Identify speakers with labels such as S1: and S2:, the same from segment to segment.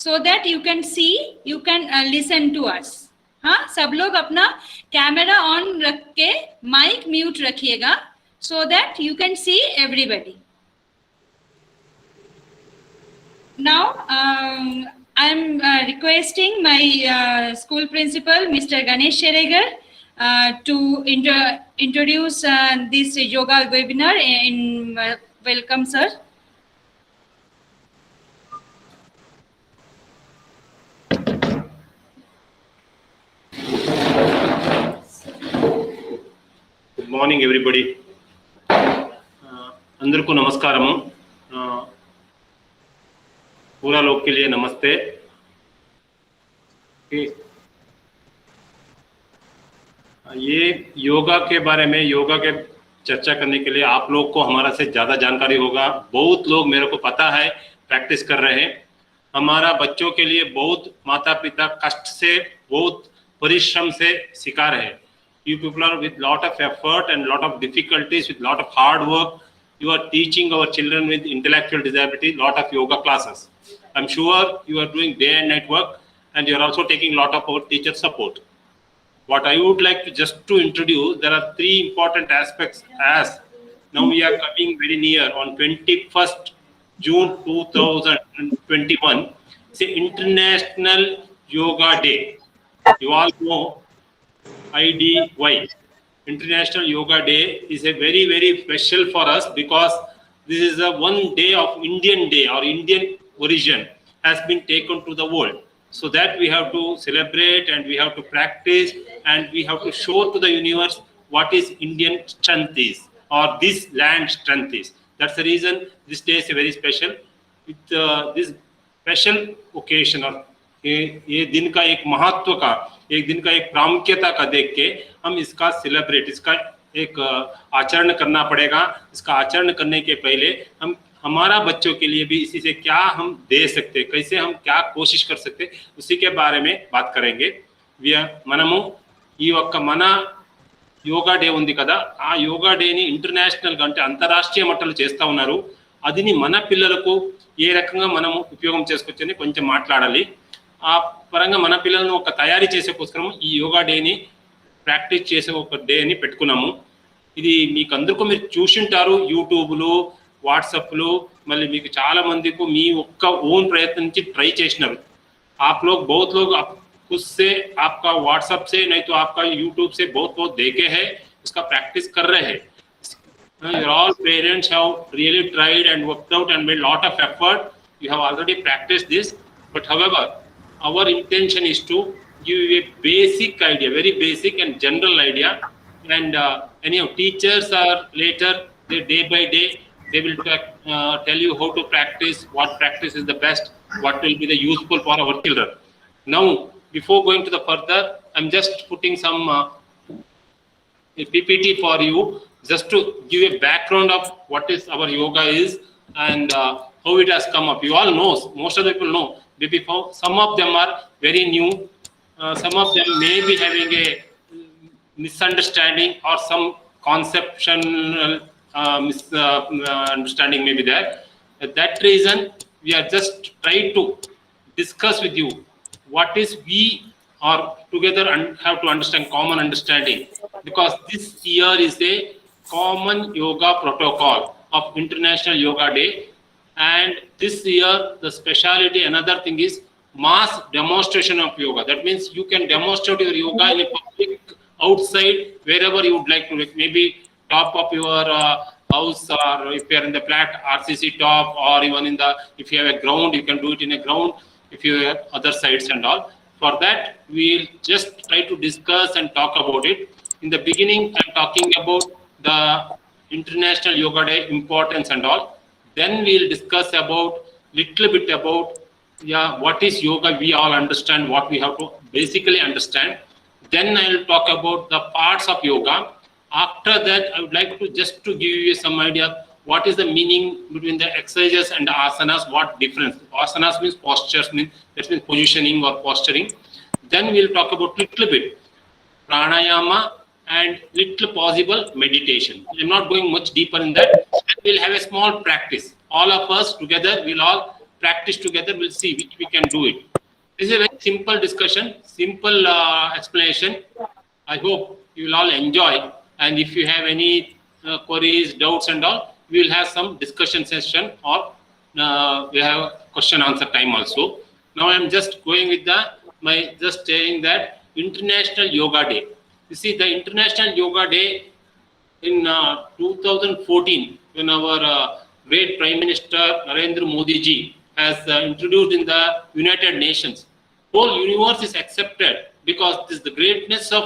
S1: so that you can see, you can listen to us. हाँ, सब लोग अपना कैमरा ऑन रख के माइक म्यूट रखिएगा, so that you can see everybody. Now, I'm requesting my school principal, Mr. Ganesh Sheregar, to introduce this yoga webinar. Welcome, sir.
S2: Good morning, everybody. अंदर को नमस्कारम. पूरा लोग के लिए नमस्ते. ये योगा के बारे में, योगा के चर्चा करने के लिए आप लोग को हमारा से ज़्यादा जानकारी होगा. बहुत लोग मेरे को पता है प्रैक्टिस कर रहे हैं. हमारा बच्चों के लिए बहुत माता पिता कष्ट से, बहुत परिश्रम से सिखा रहे हैं. You people are with lot of effort and lot of difficulties, with lot of hard work. You are teaching our children with intellectual disability lot of yoga classes. I'm sure you are doing day and night work, and you are also taking lot of our teacher support. What I would like to just to introduce, there are three important aspects. As now we are coming very near on 21st June 2021, it's International Yoga Day. You all know IDY, International Yoga Day, is a very, very special for us because this is a one day of Indian day or Indian origin has been taken to the world. So that we have to celebrate and we have to practice and we have to show to the universe what is Indian strength is or this land strength is. That's the reason this day is very special. With this special occasion or ये दिन का एक महत्व का, एक दिन का एक प्रामुख्यता का देख के हम इसका सेलिब्रेट, इसका एक आचरण करना पड़ेगा. इसका आचरण करने के पहले हम हमारा बच्चों के लिए भी इसी से क्या हम दे सकते, कैसे हम क्या कोशिश कर सकते, उसी के बारे में बात करेंगे. మనము ఈ ఒక్క మన యోగా డే ఉంది కదా, ఆ యోగా డేని ఇంటర్నేషనల్ గా అంటే అంతర్రాష్ట్రీయ మట్టాలు చేస్తూ ఉన్నారు. అదిని మన పిల్లలకు ఏ రకంగా మనము ఉపయోగం చేసుకోవచ్చని కొంచెం మాట్లాడాలి. ఆ పరంగా మన పిల్లలను ఒక తయారీ చేసే కోసరం ఈ యోగా డేని ప్రాక్టీస్ చేసే ఒక డేని పెట్టుకున్నాము. ఇది మీకు అందరికీ మీరు చూసింటారు యూట్యూబ్లో, వాట్సాప్లో, మళ్ళీ మీకు చాలా మందికి మీ ఒక్క ఓన్ ప్రయత్నం నుంచి ట్రై చేసినారు. आप लोग बहुत लोग खुद से आपका व्हाट्सएप से नहीं तो आपका यूट्यूब से बहुत देखे हैं, इसका प्रैक्टिस कर रहे हैं. Your all parents have really tried and worked out and made lot of effort. You have already practiced this, but however our intention is to give you a basic idea, very basic and general idea, and anyhow teachers are later, they day by day they will tell you how to practice, what practice is the best, what will be the useful for our children. Now before going to the further, I'm just putting some PPT for you just to give a background of what is our yoga is and how it has come up. You all know, most of the people know. Maybe some of them are very new, some of them may be having a misunderstanding or some conceptual misunderstanding may be there. At that reason, we are just trying to discuss with you what is we are together and have to understand common understanding, because this year is a common yoga protocol of International Yoga Day. And this year the speciality, another thing is mass demonstration of yoga. That means you can demonstrate your yoga in a public, outside, wherever you would like to, like maybe top of your house, or if you are in the flat RCC top, or even in the, if you have a ground, you can do it in a ground, if you have other sites and all. For that we'll just try to discuss and talk about it. In the beginning I'm talking about the International Yoga Day importance and all. Then we'll discuss about little bit about what is yoga. We all understand what we have to basically understand. Then I'll talk about the parts of yoga. After that I would like to just to give you some idea what is the meaning between the exercises and the asanas, what difference. Asanas means postures, that means positioning or posturing. Then we'll talk about little bit pranayama and little possible meditation. I'm not going much deeper in that. We'll have a small practice. All of us together will all practice together. We'll see which we can do it. This is a very simple discussion, simple explanation. I hope you will all enjoy. And if you have any queries, doubts and all, we will have some discussion session, or we have question answer time also. Now I am just going with just saying that International Yoga Day. You see, the International Yoga Day in 2014, when our great Prime Minister Narendra Modi ji has introduced in the United Nations, whole universe is accepted, because this the greatness of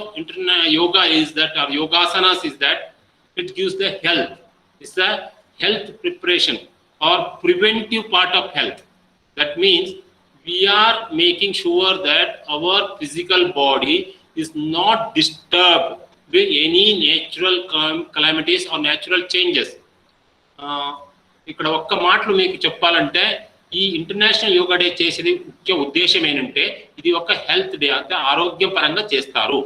S2: yoga is that, or yogasanas is that, it gives the health. It's the health preparation or preventive part of health. That means we are making sure that our physical body is not disturbed by any natural calamities or natural changes. ఇక్కడ ఒక్క మాటలు మీకు చెప్పాలంటే, ఈ international yoga day చేసేది ముఖ్య ఉద్దేశం ఏంటంటే, ఇది ఒక హెల్త్ డే, అంటే ఆరోగ్యపరంగా చేస్తారు.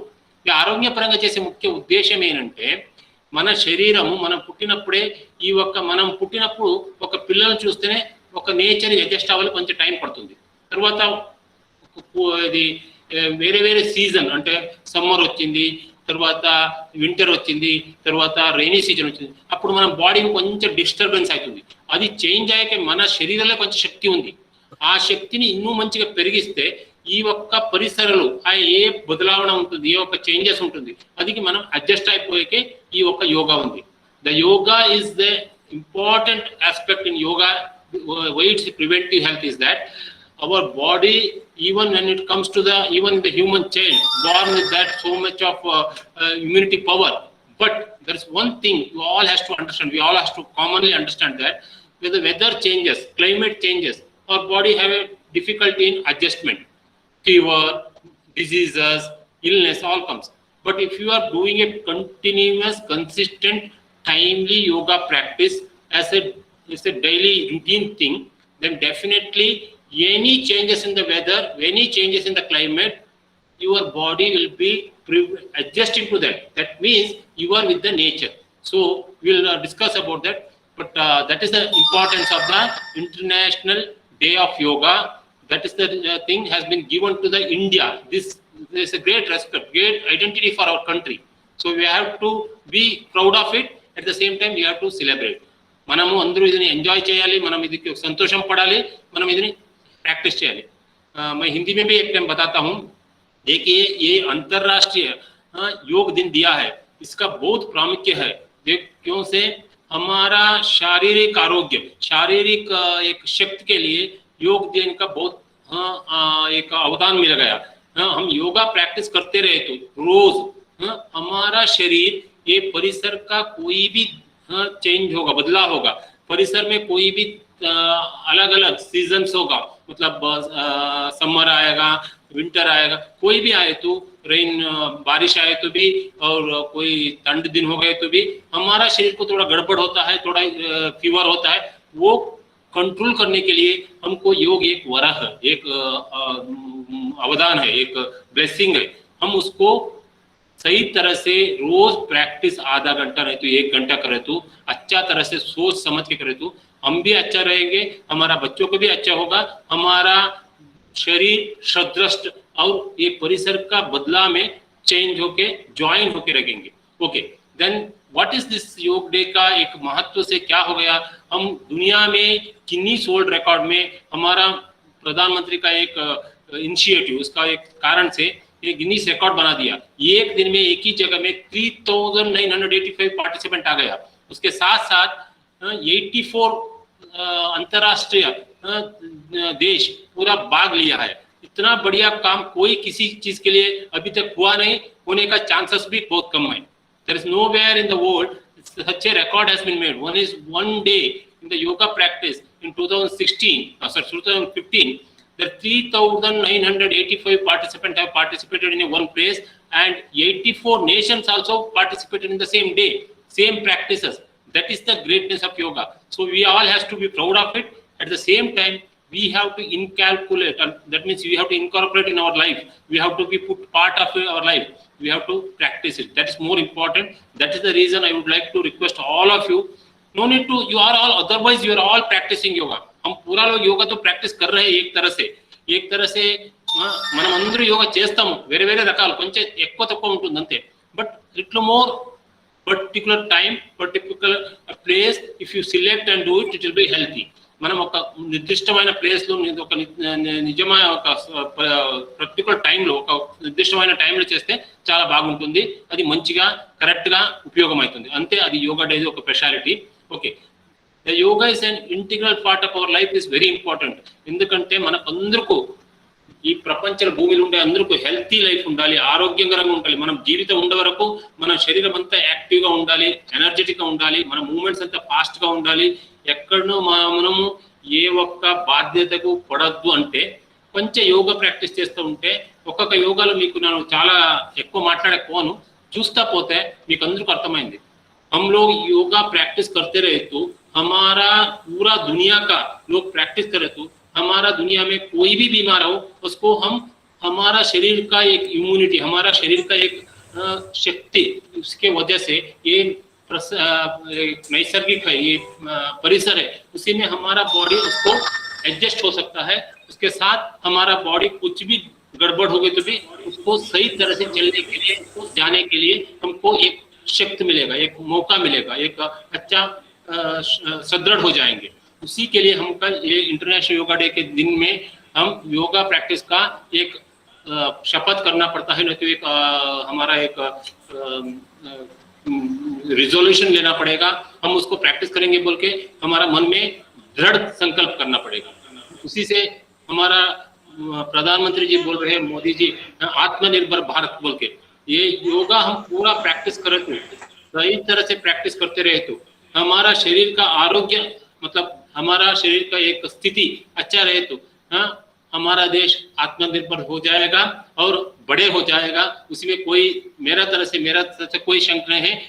S2: ఈ ఆరోగ్యపరంగా చేసే ముఖ్య ఉద్దేశం ఏంటంటే, మన శరీరము మనం పుట్టినప్పుడే మనం పుట్టినప్పుడు ఒక పిల్లల్ని చూస్తేనే ఒక నేచర్ అడ్జస్ట్ అవ్వాలి, కొంచెం టైం పడుతుంది. తర్వాత ఇది వేరే వేరే సీజన్, అంటే సమ్మర్ వచ్చింది, తర్వాత వింటర్ వచ్చింది, తర్వాత రైనీ సీజన్ వచ్చింది, అప్పుడు మన బాడీకి కొంచెం డిస్టర్బెన్స్ అవుతుంది. అది చేంజ్ అయ్యాక మన శరీరంలో కొంచెం శక్తి ఉంది. ఆ శక్తిని ಇನ್ನೂ మంచిగా పెరిగిస్తే ఈ ఒక్క పరిసరాలు ఏ బదలావణ ఉంటుంది, ఏ ఒక్క చేంజెస్ ఉంటుంది, అది మనం అడ్జస్ట్ అయిపోయాకే ఈ ఒక్క యోగా ఉంది. The yoga is the important aspect in yoga. Why it's preventive health is that our body, even when it comes to even the human child born with that so much of immunity power, but there is one thing you all has to understand, we all has to commonly understand, that when the weather changes, climate changes, our body have a difficulty in adjustment. Fever, diseases, illness all comes. But if you are doing a continuous, consistent, timely yoga practice as a daily routine thing, then definitely any changes in the weather, any changes in the climate, your body will be adjusting to that. That means you are with the nature. So we'll discuss about that. But that is the importance of the International Day of Yoga. That is the thing has been given to the India. This is a great respect, great identity for our country. So we have to be proud of it. At the same time, we have to celebrate. మనము అందరూ ఇదిని enjoy చేయాలి, మనం ఇది సంతోషం పడాలి, మనం ఇదిని practice चाहिए. मैं हिंदी में भी एक टाइम बताता हूँ. देखिए, ये अंतरराष्ट्रीय योग दिन दिया है, इसका बहुत प्रामुख्य है. क्यों से हमारा शारीरिक आरोग्य, शारीरिक एक शक्ति के लिए योग दिन का बहुत एक अवदान मिल गया. हम योगा प्रैक्टिस करते रहे तो रोज हमारा शरीर, ये परिसर का कोई भी चेंज होगा, बदलाव होगा, परिसर में कोई भी अलग अलग सीजन्स होगा, मतलब समर आएगा, विंटर आएगा, कोई भी आए तो रेन, बारिश आए तो भी, और कोई ठंड दिन हो गए तो भी हमारा शरीर को थोड़ा गड़बड़ होता है, थोड़ा फीवर होता है. वो कंट्रोल करने के लिए हमको योग एक वरह है, एक अवदान है, एक ब्लेसिंग है. हम उसको सही तरह से रोज प्रैक्टिस आधा घंटा नहीं तो 1 घंटा करे तो अच्छा तरह से सोच समझ के करे तो हम भी अच्छा रहेंगे, हमारा बच्चों को भी अच्छा होगा, हमारा शरीर सदृष्ट और ये परिसर का बदलाव में चेंज होके ज्वाइन होके रखेंगे. Okay, then what is this yog day का एक महत्व से क्या हो गया. हम दुनिया में गिनीज वर्ल्ड रिकॉर्ड में हमारा प्रधानमंत्री का एक इनिशिएटिव, उसका एक कारण से ये गिनीज रिकॉर्ड बना दिया. एक दिन में एक ही जगह में 3985 पार्टिसिपेंट आ गया. उसके साथ साथ 84 अंतरराष्ट्रीय देश पूरा भाग लिया है. इतना बढ़िया काम कोई किसी चीज के लिए अभी तक हुआ नहीं, होने का चांसेस भी बहुत कम है. There is nowhere in the world such a record has been made. One day in the yoga practice in 2015, there 3985 participants have participated in one place, and 84 nations also participated in the same day, same practices. That is the greatness of yoga. So we all has to be proud of it. At the same time, we have to inculcate, and that means we have to incorporate in our life. We have to be put part of our life. We have to practice it. That is more important. That is the reason I would like to request all of you. No need to, you are all, otherwise you are all practicing yoga. हम पूरा लोग योगा तो practice कर रहे हैं एक तरह से మనం అందరూ యోగా చేస్తాము వేరే వేరే రకాలు కొంచెం ఎక్కువ తక్కువ ఉంటుంది అంతే but little more particular time particular place if you select and do it will be healthy మనం ఒక నిర్దిష్టమైన ప్లేస్ లో ఒక నిజమైన ఒక పర్టికులర్ టైంలో ఒక నిర్దిష్టమైన టైంలో చేస్తే చాలా బాగుంటుంది అది మంచిగా కరెక్ట్ గా ఉపయోగం అవుతుంది అంతే అది యోగా డే ఒక speciality okay The yoga is an integral part of our life is very important. ఎందుకంటే మనకందరికీ ఈ ప్రపంచ భూమిలో ఉండే అందరికీ హెల్తీ లైఫ్ ఉండాలి ఆరోగ్యకరంగా ఉండాలి మనం జీవితం ఉండే వరకు మన శరీరం అంతా యాక్టివ్గా ఉండాలి ఎనర్జెటిక్గా ఉండాలి మన మూమెంట్స్ అంతా ఫాస్ట్గా ఉండాలి ఎక్కడనో మనము ఏ ఒక్క బాధ్యతకు పడద్దు అంటే కొంచెం యోగా ప్రాక్టీస్ చేస్తూ ఉంటే ఒక్కొక్క యోగాలో మీకు నేను చాలా ఎక్కువ మాట్లాడకపోను చూస్తా పోతే మీకు అందరికీ అర్థమైంది हम लोग योगा प्रैक्टिस करते रहे तो हमारा पूरा दुनिया का लोग प्रैक्टिस करे तो हमारा दुनिया में कोई भी बीमार हो उसको हम हमारा शरीर का एक इम्यूनिटी हमारा शरीर का एक शक्ति उसके वजह से ये नैसर्गिक है ये परिसर है उसी में हमारा बॉडी उसको एडजस्ट हो सकता है उसके साथ हमारा बॉडी कुछ भी गड़बड़ हो गई तो भी उसको सही तरह से चलने के लिए जाने के लिए हमको एक शक्ति मिलेगा एक मौका मिलेगा एक अच्छा सुदृढ़ हो जाएंगे उसी के लिए हम कल ये इंटरनेशनल योगा डे के दिन में हम योगा प्रैक्टिस का एक शपथ करना पड़ता है नहीं तो एक हमारा एक रिजोल्यूशन लेना पड़ेगा हम उसको प्रैक्टिस करेंगे बोल के हमारा मन में दृढ़ संकल्प करना पड़ेगा उसी से हमारा प्रधानमंत्री जी बोल रहे हैं मोदी जी आत्मनिर्भर भारत बोल के ये योगा हम पूरा प्रैक्टिस करें तो सही तरह से प्रैक्टिस करते रहे तो हमारा शरीर का आरोग्य मतलब हमारा शरीर का एक स्थिति अच्छा रहे तो हमारा देश आत्मनिर्भर हो जाएगा और बड़े हो जाएगा उसमें कोई मेरा तरह से कोई शंक नहीं है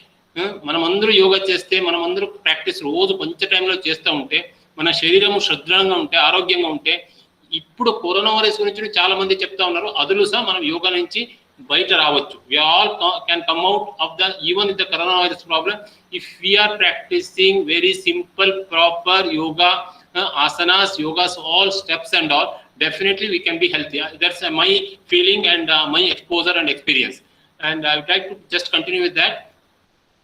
S2: మనమందరూ యోగా చేస్తే మనమందరూ ప్రాక్టీస్ రోజు కొంచెం టైంలో చేస్తూ ఉంటే మన శరీరము శుభ్రంగా ఉంటే ఆరోగ్యంగా ఉంటే ఇప్పుడు కరోనా వైరస్ గురించి చాలా మంది చెప్తా ఉన్నారు అదులు సహా మనం యోగా నుంచి బయట రావచ్చు we all can come out of the even with the coronavirus problem if we are practicing very simple proper yoga asanas yogas all steps and all definitely we can be healthy that's my feeling and my exposure and experience and I would like to just continue with that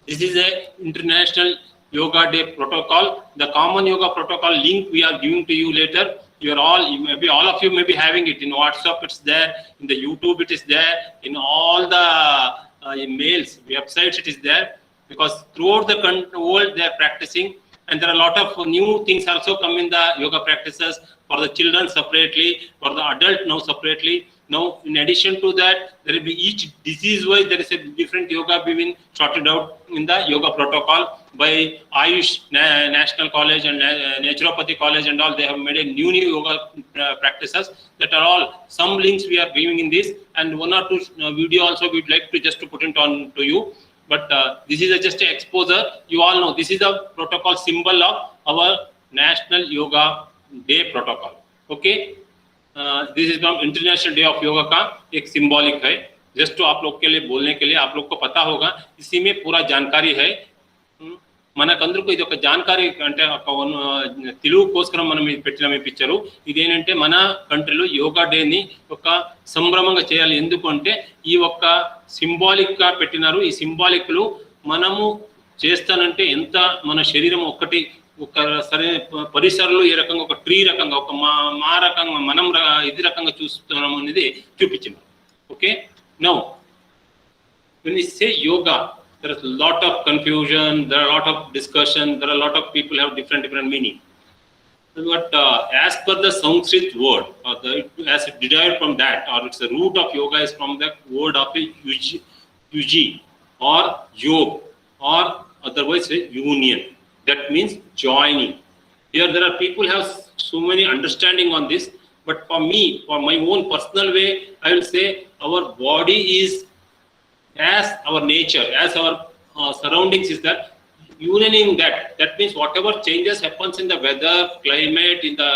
S2: this is a international yoga day protocol the common yoga protocol link we are giving to you later you're all maybe all of you may be having it in WhatsApp it's there in the YouTube it is there in all the emails websites it is there because throughout the world they are practicing and there are a lot of new things also come in the yoga practices for the children separately for the adult now separately now in addition to that there will be each disease wise there is a different yoga being sorted out in the yoga protocol by Ayush National College and Naturopathy College and all they have made a new yoga practices that are all some links we are giving in this and one or two video also we would like to just to put it on to you but this is just an exposure you all know this is a protocol symbol of our National Yoga Day protocol okay this is from international day of yoga का एक symbolic है just तो आप लोग के लिए बोलने के लिए आप लोग को पता होगा इसी में पूरा जानकारी है మనకందరికీ ఇది ఒక జానకారీ అంటే తెలుగు కోసరం మనం పెట్టిన మీ పిక్చరు ఇదేంటంటే మన కంట్రీలో యోగా డేని ఒక సంభ్రమంగా చేయాలి ఎందుకంటే ఈ ఒక్క సింబాలిక్ గా పెట్టినారు ఈ సింబాలిక్ లో మనము చేస్తానంటే ఎంత మన శరీరం ఒక్కటి ఒక సరైన పరిసరాలు ఏ రకంగా ఒక ట్రీ రకంగా ఒక మా రకంగా మనం ఇది రకంగా చూస్తున్నాము అనేది చూపించింది okay now when we say yoga there is a lot of confusion there are a lot of discussion there are a lot of people have different meaning but as per the Sanskrit word or as it derived from that or it's the root of yoga is from the word of yuji or yog or otherwise union that means joining here there are people have so many understanding on this but for me for my own personal way I will say our body is as our nature as our surroundings is that unioning that means whatever changes happens in the weather climate in the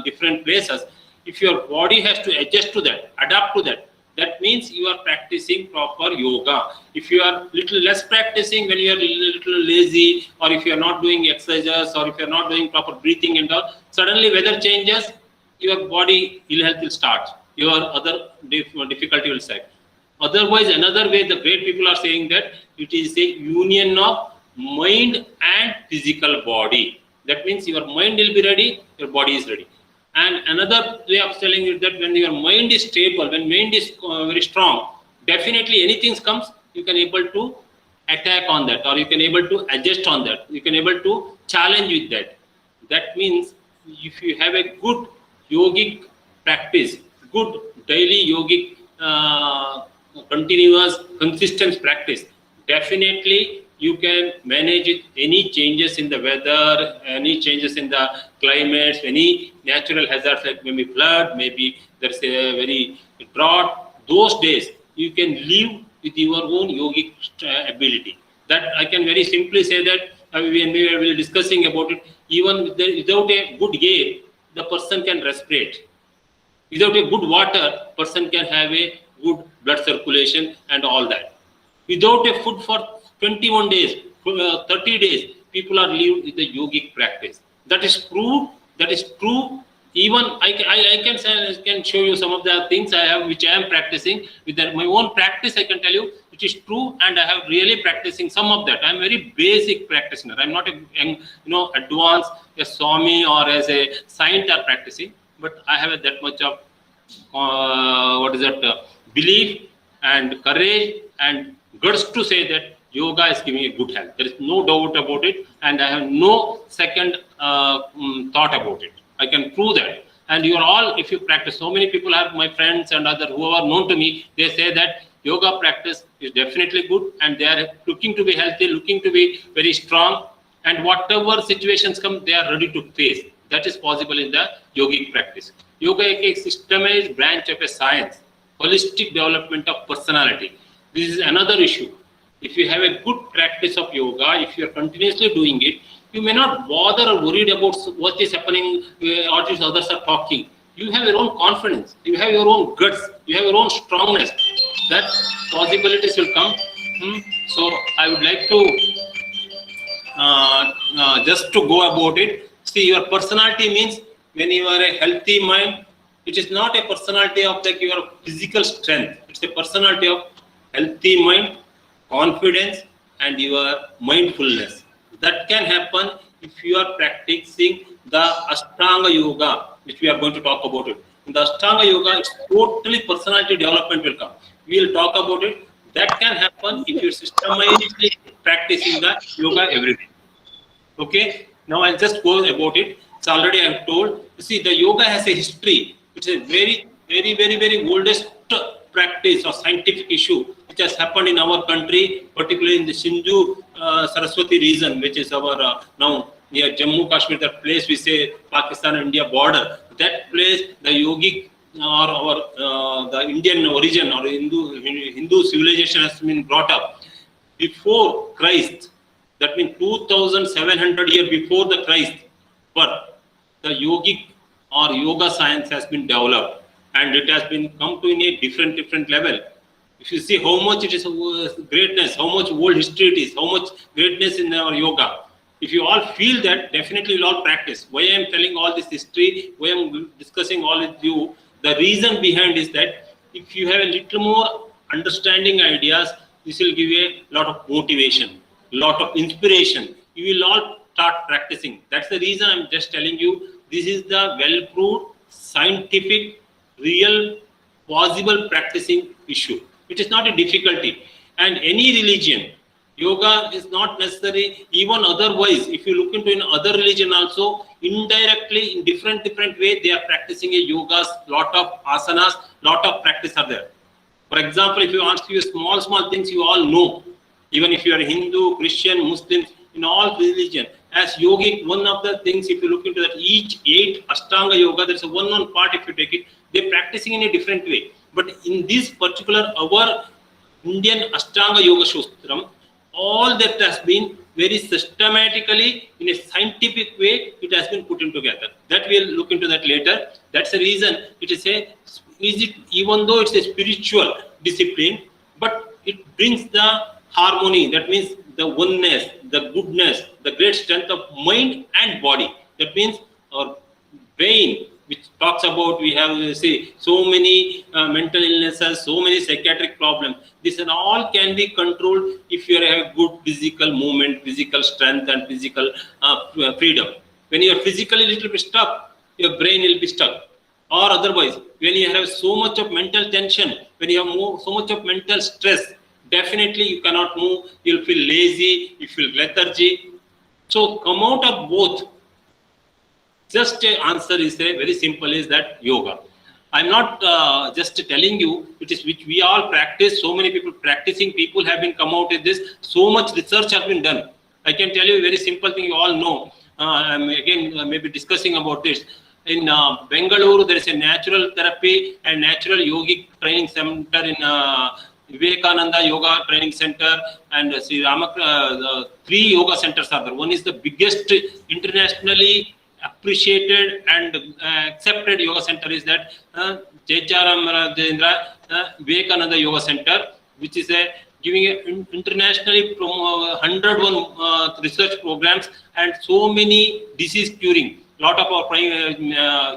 S2: different places if your body has to adjust to that adapt to that that means you are practicing proper yoga. If you are little less practicing, when you are little lazy, or if you are not doing exercises, or if you are not doing proper breathing and all, suddenly weather changes, your body ill health will start, your other difficulty will start. Otherwise, another way the great people are saying that it is a union of mind and physical body. That means your mind will be ready, your body is ready. And another way of telling is that when your mind is stable, when mind is very strong, definitely anything comes, you can able to attack on that, or you can able to adjust on that. You can able to challenge with that. That means if you have a good yogic practice, good daily yogic continuous consistent practice, definitely you can manage it, any changes in the weather, any changes in the climates, any natural hazards like maybe flood, maybe there's a very drought. Those days you can live with your own yogic ability. That I can very simply say that when we were discussing about it, even without a good air, the person can respirate. Without a good water, person can have a good blood circulation and all that. Without a food for 21 days, 30 days, people are living with the yogic practice. That is proved, that is true. Even I can show you some of the things I have, which I am practicing. With my own practice, I can tell you it is true, and I have really practicing some of that. I am very basic practitioner. I am not a advanced, a Swami or as a saint are practicing, but I have that much of belief and courage and guts to say that yoga is giving a good health. There is no doubt about it, and I have no second thought about it. I can prove that. And you are all, if you practice, so many people are my friends and other who are known to me, they say that yoga practice is definitely good, and they are looking to be healthy, looking to be very strong, and whatever situations come, they are ready to face. That is possible in the yogic practice. Yoga is a systemized branch of a science, holistic development of personality. This is another issue. If you have a good practice of yoga, if you are continuously doing it, you may not bother or worried about what is happening, what is others are talking. You have your own confidence, you have your own guts, you have your own strongness. That possibilities will come. So I would like to just to go about it. See, your personality means when you are a healthy mind, it is not a personality of like your physical strength. It's a personality of healthy mind, confidence, and your mindfulness. That can happen if you are practicing the Ashtanga Yoga, which we are going to talk about it. In the Ashtanga Yoga, it's totally personality development will come. We will talk about it. That can happen if you're systematically practicing the yoga every day. Okay, now I'll just go about it. It's already I've told. You see, the yoga has a history. It's a very, very, very, very oldest practice or scientific issue which has happened in our country, particularly in the Sindhu Saraswati region, which is our now near Jammu Kashmir, that place we say Pakistan and India border. That place, the yogic or our the Indian origin or Hindu civilization has been brought up before Christ. That means 2,700 years before the Christ birth, the yogic or yoga science has been developed, and it has been come to in a different level. If you see how much it is greatness, how much old history it is, how much greatness in our yoga. If you all feel that, definitely you'll all practice. Why I am telling all this history, why I am discussing all with you, the reason behind is that if you have a little more understanding ideas, this will give you a lot of motivation, lot of inspiration. You will all start practicing. That's the reason I'm just telling you, this is the well-proved, scientific, real, possible practicing issue. It is not a difficulty. And any religion, yoga is not necessary, even otherwise, if you look into in other religion also, indirectly, in different way, they are practicing a yogas, lot of asanas, lot of practice are there. For example, if you ask you small things you all know, even if you are Hindu, Christian, Muslim, in all religion, as yogic, one of the things, if you look into that, each 8 Ashtanga Yoga, there's a one part, if you take it, they're practicing in a different way. But in this particular, our Indian Ashtanga Yoga Shastram, all that has been very systematically, in a scientific way, it has been put in together. That we'll look into that later. That's the reason it is even though it's a spiritual discipline, but it brings the harmony. That means the oneness, the goodness, the great strength of mind and body. That means our brain, which talks about we have so many mental illnesses, so many psychiatric problems. This and all can be controlled if you have good physical movement, physical strength, and physical freedom. When you are physically a little bit stuck, your brain will be stuck. Or otherwise, when you have so much of mental tension, when you have so much of mental stress, definitely you cannot move. You'll feel lazy, you feel lethargy. So come out of both. Just a answer is a very simple, is that yoga. I'm not just telling you, it is which we all practice. So many people practicing people have been come out with this. So much research has been done. I can tell you a very simple thing you all know. I'm again maybe discussing about this. In Bengaluru, there is a natural therapy and natural yogic training center in Vivekananda Yoga Training Center, and Sri Ramakra, 3 yoga centers are there. One is the biggest internationally appreciated and accepted yoga center is that Jaicharam Vivekananda Yoga Center, which is giving internationally 101 research programs and so many disease curing. Lot of our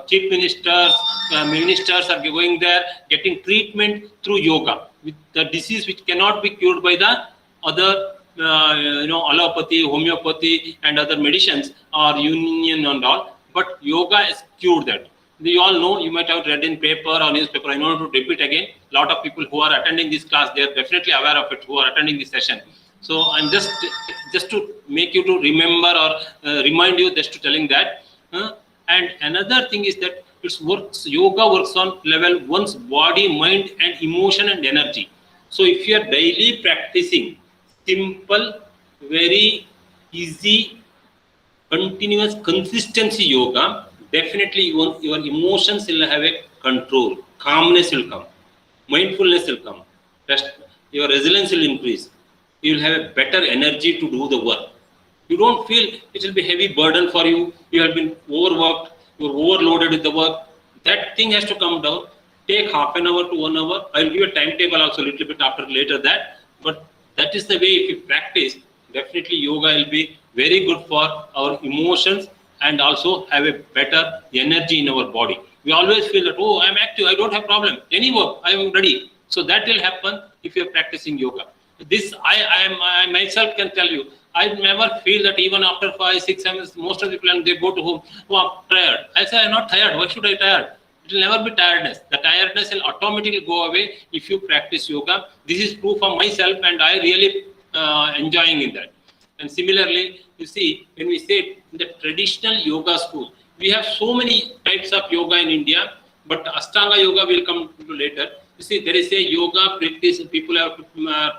S2: chief ministers, ministers are going there, getting treatment through yoga with the disease which cannot be cured by the other allopathy, homeopathy, and other medicines or union and all. But yoga has cured that. You all know, you might have read in paper or newspaper. I know to repeat again. A lot of people who are attending this class, they are definitely aware of it, who are attending this session. So I'm just to make you to remember or remind you, just to telling that. And another thing is that yoga works on level one's body, mind, and emotion and energy. So if you are daily practicing simple, very easy, continuous, consistency yoga, definitely your emotions will have a control, calmness will come, mindfulness will come, your resilience will increase, you will have a better energy to do the work. You don't feel it will be heavy burden for you, you have been overworked, you're overloaded with the work. That thing has to come down. Take half an hour to 1 hour. I'll give you a timetable also a little bit after later that. But that is the way if you practice, definitely yoga will be very good for our emotions and also have a better energy in our body. We always feel that, oh, I'm active, I don't have problem. Any work, I am ready. So that will happen if you're practicing yoga. This, I myself can tell you, I never feel that even after 5, 6 months, most of the people, they go to home, oh, I'm tired. I say, I'm not tired. Why should I be tired? It will never be tiredness. The tiredness will automatically go away if you practice yoga. This is true for myself, and I really enjoying in that. And similarly, you see, when we say in the traditional yoga school, we have so many types of yoga in India, but Ashtanga yoga will come to later. You see, there is a yoga practice, people are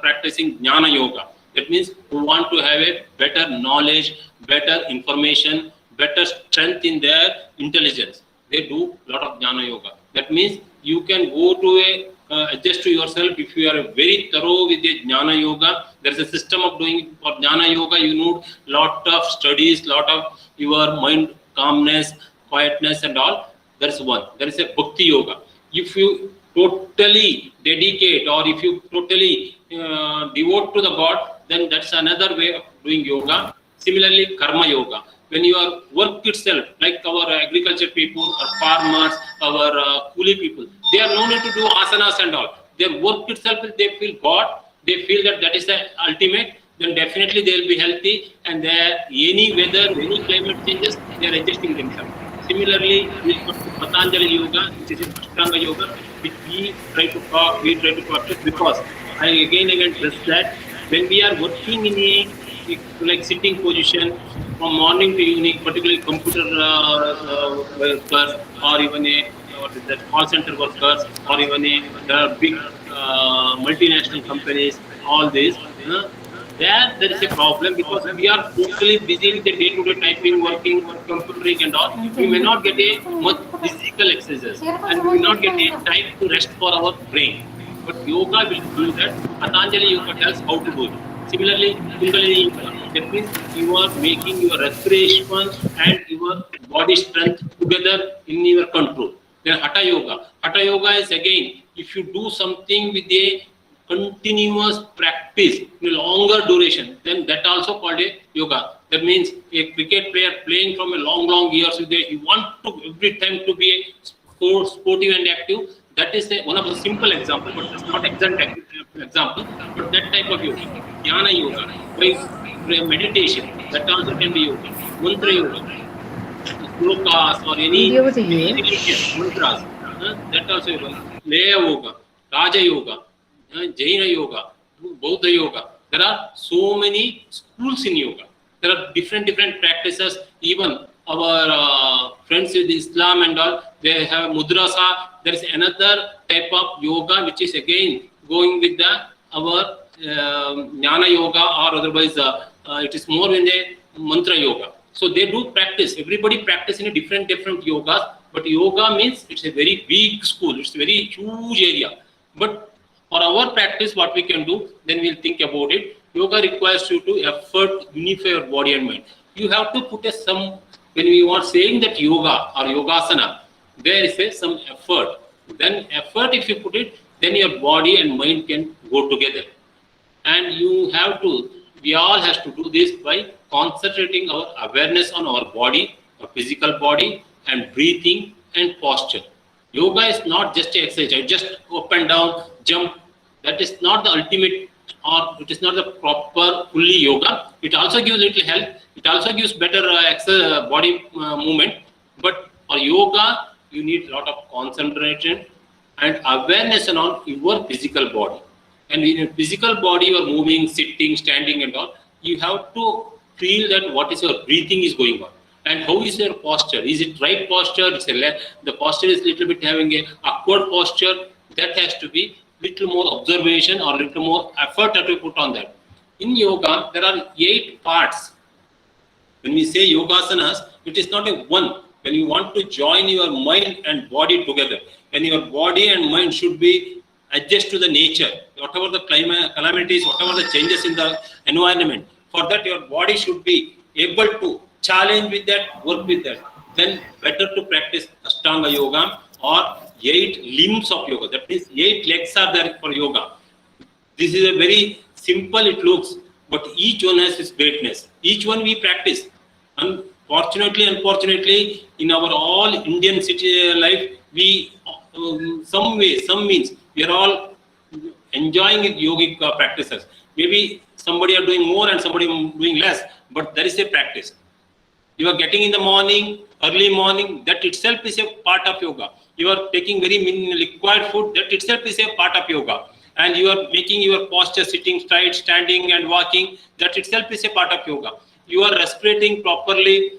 S2: practicing Jnana yoga. That means who want to have a better knowledge, better information, better strength in their intelligence. They do a lot of Jnana yoga. That means you can go to adjust to yourself. If you are very thorough with the Jnana yoga, there is a system of doing for Jnana yoga. You need lot of studies, lot of your mind calmness, quietness and all. That's one. There is a Bhakti yoga. If you totally dedicate or if you totally devote to the God, then that's another way of doing yoga. Similarly, Karma yoga. When your work itself, like our agriculture people, our farmers, our coolie people, they are no need to do asanas and all. Their work itself, they feel God, they feel that that is the ultimate, then definitely they will be healthy, and any weather, any climate changes, they are adjusting themselves. Similarly, we come to Patanjali yoga, which is Ashtanga yoga, which we try to practice because I again stress that when we are working in a like sitting position from morning to evening, particularly computer workers or even call center workers or even big multinational companies, all this, there is a problem because we are totally busy with the day-to-day typing, working, computering and all. We may not get a much physical exercise and we may not get a time to rest for our brain. But yoga will do that. Patanjali yoga tells how to do it. Similarly, Kundalini yoga. That means you are making your respiration and your body strength together in your control. Then Hatha Yoga. Hatha Yoga is again, if you do something with a continuous practice, in a longer duration, then that also called a yoga. That means a cricket player playing from a long years with a, you want to every time to be a sportive and active. That is one of the simple example, but that's not exact example. But that type of yoga, jnana yoga, by meditation, that also can be yoga. Mantra yoga, slokas or
S3: video को चाहिए
S2: yes, mantras. That also yoga. Leya yoga, Raja yoga, Jaina yoga, Buddha yoga. There are so many schools in yoga. There are different practices. Even our friends with Islam and all, they have mudrasa. There is another type of yoga which is again going with the our jnana yoga, or otherwise it is more in a mantra yoga. So they do practice. Everybody practice in a different yogas. But yoga means it's a very big school. It's a very huge area. But for our practice, what we can do, then we'll think about it. Yoga requires you to effort, unify your body and mind. You have to put some, when you are saying that yoga or yogasana, there is some effort. Then effort, if you put it, then your body and mind can go together. And you have to, we all have to do this by concentrating our awareness on our body, our physical body, and breathing and posture. Yoga is not just an exercise, just up and down, jump. That is not the ultimate, or it is not the proper fully yoga. It also gives little help. It also gives better body movement. But for yoga, you need a lot of concentration and awareness on your physical body. And in your physical body, you are moving, sitting, standing and all. You have to feel that what is your breathing is going on. And how is your posture? Is it right posture? The posture is little bit having a awkward posture. That has to be little more observation or little more effort that we put on that. In yoga, there are 8 parts. When we say yogasanas, it is not a one. When you want to join your mind and body together, and your body and mind should be adjust to the nature, whatever the calamities, whatever the changes in the environment. For that, your body should be able to challenge with that, work with that. Then better to practice Ashtanga yoga or 8 limbs of yoga. That means 8 legs are there for yoga. This is a very simple it looks, but each one has its greatness. Each one we practice. Unfortunately, in our all Indian city life, we some means we are all enjoying yogic practices. Maybe somebody are doing more and somebody doing less, but there is a practice. You are getting in the morning, early morning, that itself is a part of yoga. You are taking very liquid food, that itself is a part of yoga. And you are making your posture sitting straight, standing and walking, that itself is a part of yoga. You are respirating properly.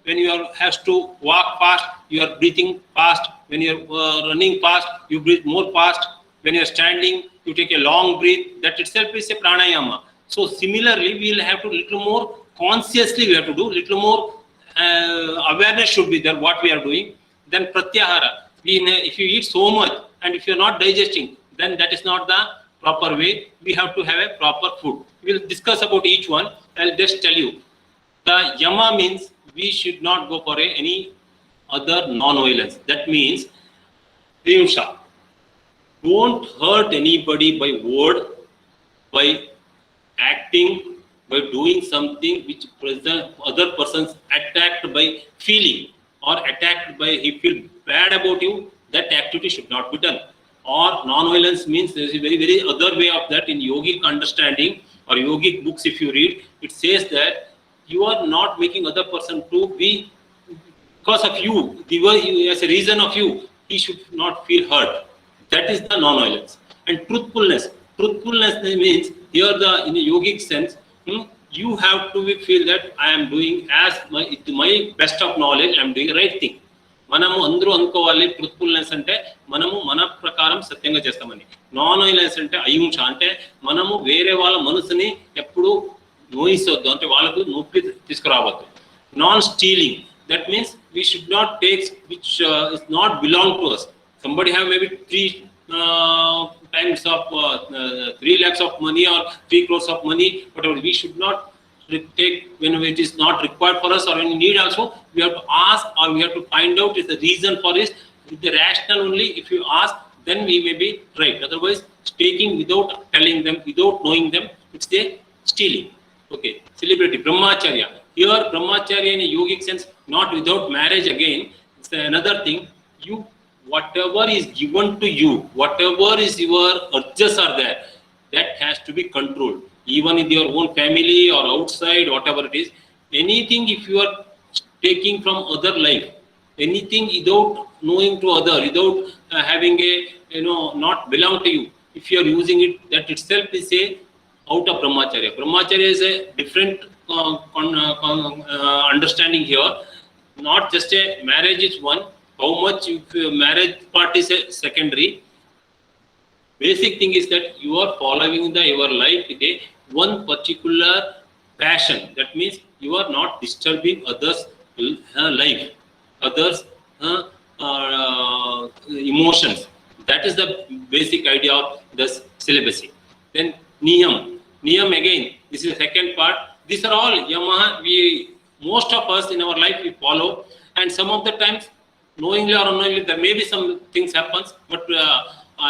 S2: When you have to walk fast, you are breathing fast. When you are running fast, you breathe more fast. When you are standing, you take a long breath. That itself is a pranayama. So similarly, we will have to little more consciously we have to do, little more awareness should be there what we are doing. Then pratyahara. If you eat so much and if you are not digesting, then that is not the proper way. We have to have a proper food. We will discuss about each one. I'll just tell you. The yama means we should not go for any other non-violence. That means himsa. Don't hurt anybody by word, by acting, by doing something which other persons attacked by feeling or attacked by he feel bad about you. That activity should not be done. Or non-violence means there is a very other way of that in yogic understanding or yogic books. If you read, it says that you are not making other person to be because of you, as a reason of you, he should not feel hurt. That is the non-violence. And truthfulness. Truthfulness means here in the yogic sense, you have to feel that I am doing as my best of knowledge, I am doing the right thing. మనము అందరూ అనుకోవాలి truthfulness అంటే మనము మన ప్రకారం సత్యంగా చేస్తామని. Non violence అంటే అహింస అంటే మనము వేరే వాళ్ళ మనసుని ఎప్పుడు నోయిసొద్దు, అంటే వాళ్ళకు నొప్పి తీసుకురావద్దు. Non stealing, that means we should not take which is not belong to us. Somebody have maybe 3 lakhs of money or 3 crores of money, whatever. We should not take when it is not required for us or when we need also, we have to ask or we have to find out is the reason for this. With the rational only, if you ask, then we may be right. Otherwise, taking without telling them, without knowing them, it's a stealing. Okay, celebrity, brahmacharya. Here, brahmacharya in a yogic sense, not without marriage again, it's another thing. You, whatever is given to you, whatever is your urges are there, that has to be controlled. Even in your own family or outside, whatever it is, anything if you are taking from other life, anything without knowing to other, without having a, not belong to you, if you are using it, that itself is a out of brahmacharya. Brahmacharya is a different understanding here. Not just a marriage is one. How much marriage part is a secondary. Basic thing is that you are following your life with a one particular passion. That means you are not disturbing others' life, others' emotions. That is the basic idea of this celibacy. Then niyam. Niyam again, this is the second part. These are all Yamaha, most of us in our life we follow, and some of the times, knowingly or unknowingly, there may be some things happens, but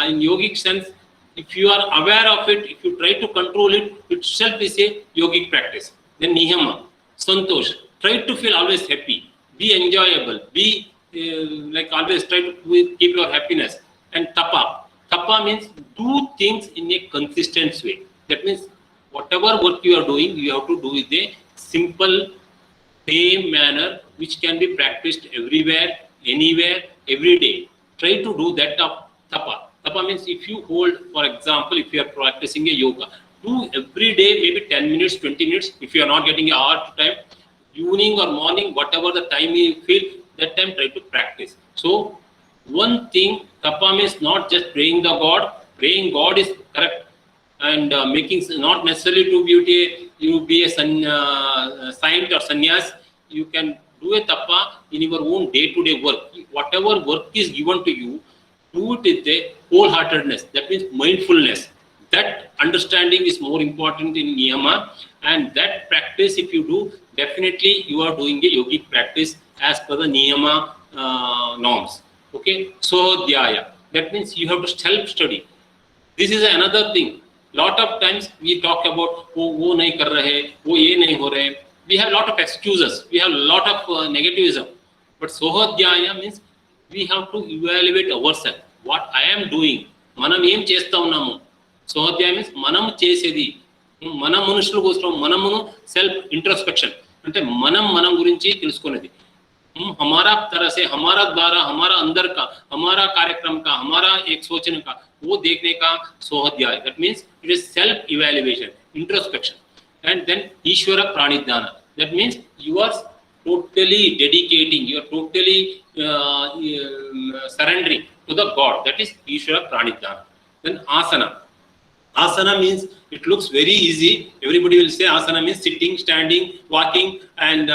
S2: in yogic sense, if you are aware of it, if you try to control it, itself is a yogic practice. Then niyama, santosh, try to feel always happy, be enjoyable, be like always try to keep your happiness. And tapa, tapa means do things in a consistent way. That means whatever work you are doing, you have to do with a simple, same manner, which can be practiced everywhere, anywhere, every day. Try to do that of tapa. Tapa means if you hold, for example, if you are practicing a yoga, do every day maybe 10 minutes, 20 minutes. If you are not getting an hour time, evening or morning, whatever the time you feel, that time try to practice. So one thing, tapa means not just praying the God. Praying God is correct, and making not necessarily to be a saint or sannyas. You can do a tapa in your own day-to-day work. Whatever work is given to you, do it with a wholeheartedness. That means mindfulness. That understanding is more important in niyama, and that practice if you do, definitely you are doing a yogic practice as per the niyama norms. Okay, so dhyaya. That means you have to self-study. This is another thing. Lot of times we talk about wo nahi kar rahe, wo ye nahi ho rahe. We have lot of excuses. We have lot of negativism. But sohadhyaya means we have to evaluate ourselves. What I am doing. Manam em chesta unnamu. Sohadhyaya means manam chesedi. Manam manushulu kosam manamunu self introspection. Ante manam gurinchi telusukonedi. हमारा तरह से हमारा द्वारा हमारा अंदर का हमारा कार्यक्रम का हमारा एक सोचने का वो देखने का swadhyaya. That means it is self evaluation, introspection. And then Ishvara pranidhana. That means you are totally dedicating, you are totally surrendering to the God. That is Ishvara Pranidhana. Then asana. Asana means it looks very easy. Everybody will say asana means sitting, standing, walking, and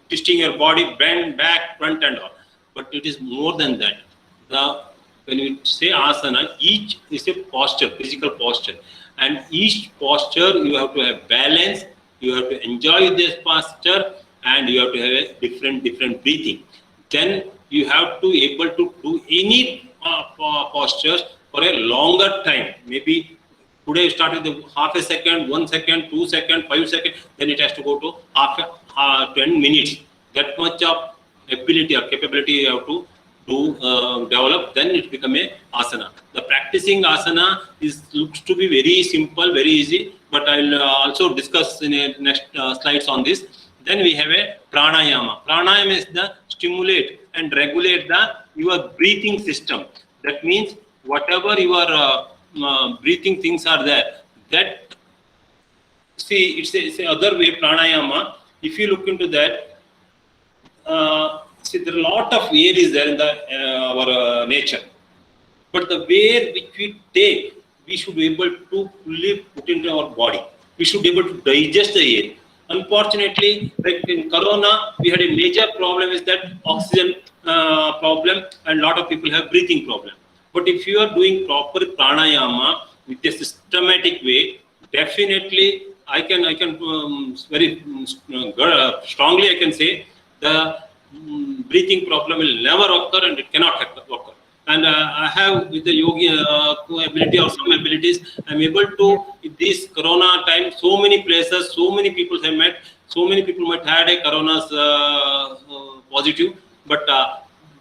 S2: twisting your body, bend back, front and all. But it is more than that. When you say asana, each is a posture, physical posture, and each posture you have to have balance. You have to enjoy this posture, and you have to have a different breathing. Then you have to able to do any postures for a longer time. Maybe today you start with half a second, 1 second, 2 seconds, 5 seconds. Then it has to go to 10 minutes. That much of ability or capability you have to develop. Then it become a asana. The practicing asana looks to be very simple, very easy. But I'll also discuss in a next slides on this. Then we have a pranayama. Pranayama is the stimulate and regulate your breathing system. That means whatever your breathing things are there, that see it's a other way pranayama. If you look into that, see there are a lot of air is there in our nature, but the way which we take, we should be able to fully put into our body. We should be able to digest the air. Unfortunately, like in Corona, we had a major problem is that oxygen problem, and a lot of people have breathing problem. But if you are doing proper pranayama with a systematic way, definitely I can very strongly I can say the breathing problem will never occur and it cannot occur. And I have with the yogi ability or some abilities, I'm able to, in this corona time, so many places, so many people have met, so many people might had a corona's positive, but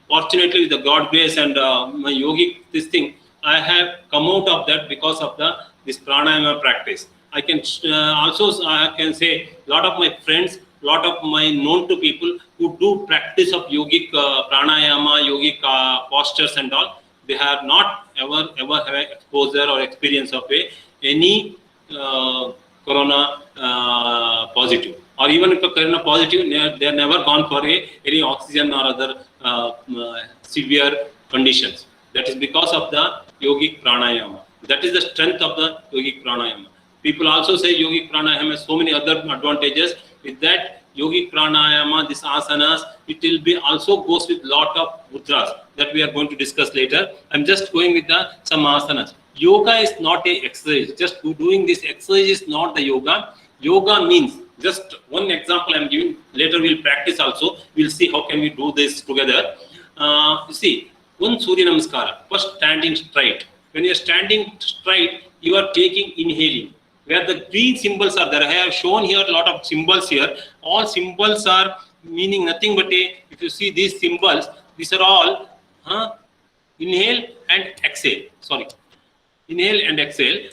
S2: fortunately with the God grace and my yogic this thing, I have come out of that because of this pranayama practice. I can also I can say a lot of my friends, lot of my known to people who do practice of yogic pranayama, yogic postures and all, they have not ever have exposure or experience of any corona positive, or even if a corona positive, they are never gone for any oxygen or other severe conditions. That is because of the yogic pranayama. That is the strength of the yogic pranayama. People also say yogic pranayama has so many other advantages. With that yogic pranayama, this asanas, it will be also goes with lot of mudras that we are going to discuss later. I'm just going with some asanas. Yoga is not a exercise. Just doing this exercise is not the yoga. Yoga means, just one example I'm giving. Later we'll practice also. We'll see how can we do this together. You see, one Surya Namaskara, first standing straight. When you're standing straight, you are taking inhaling. Where the green symbols are there, I have shown here a lot of symbols here. All symbols are meaning nothing but if you see these symbols, these are all inhale and exhale. Sorry, inhale and exhale.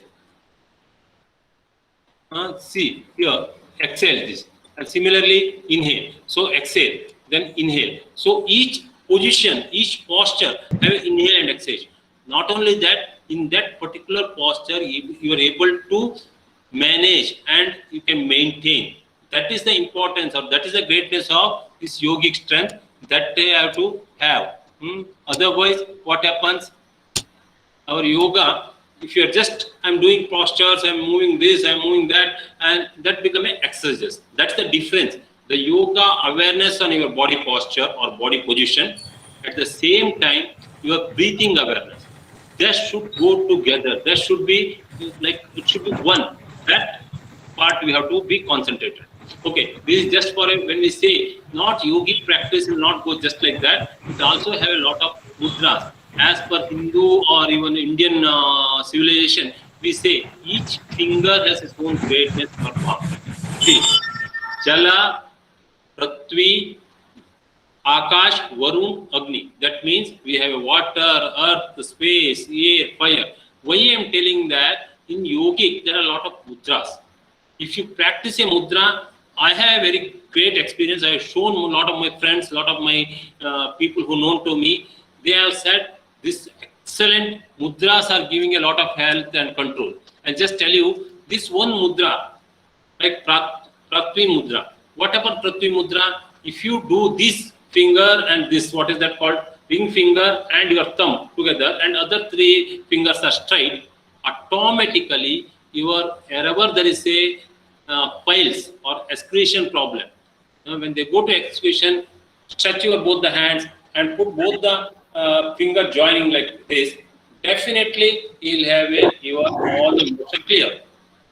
S2: See here, exhale this, and similarly inhale. So exhale, then inhale. So each position, each posture have inhale and exhale. Not only that, in that particular posture, you are able to manage and you can maintain. That is the importance, or that is the greatness of this yogic strength that they have to have. Otherwise, what happens? Our yoga, if you are just, I'm doing postures, I'm moving this, I'm moving that, and that becomes an exercise. That's the difference. The yoga awareness on your body posture or body position, at the same time, your breathing awareness. That should go together. That should be like, it should be one. That part we have to be concentrated. Okay, this is just for when we say not yogic practice will not go just like that. It also have a lot of mudras. As per Hindu or even Indian civilization, we say each finger has its own greatness or power. See, Jala, Prithvi, Akash, Varun, Agni. That means we have water, earth, space, air, fire. Why I am telling that? In yogic, there are a lot of mudras. If you practice a mudra, I have a very great experience. I have shown a lot of my friends, a lot of my people who known to me. They have said this excellent mudras are giving a lot of health and control. And just tell you, this one mudra, like Prithvi mudra. What about Prithvi mudra? If you do this finger and this, what is that called? Ring finger and your thumb together, and other three fingers are straight, automatically wherever there is a piles or excretion problem, when they go to excretion, stretch your both the hands and put both the finger joining like this, definitely you'll have your all the motion clear.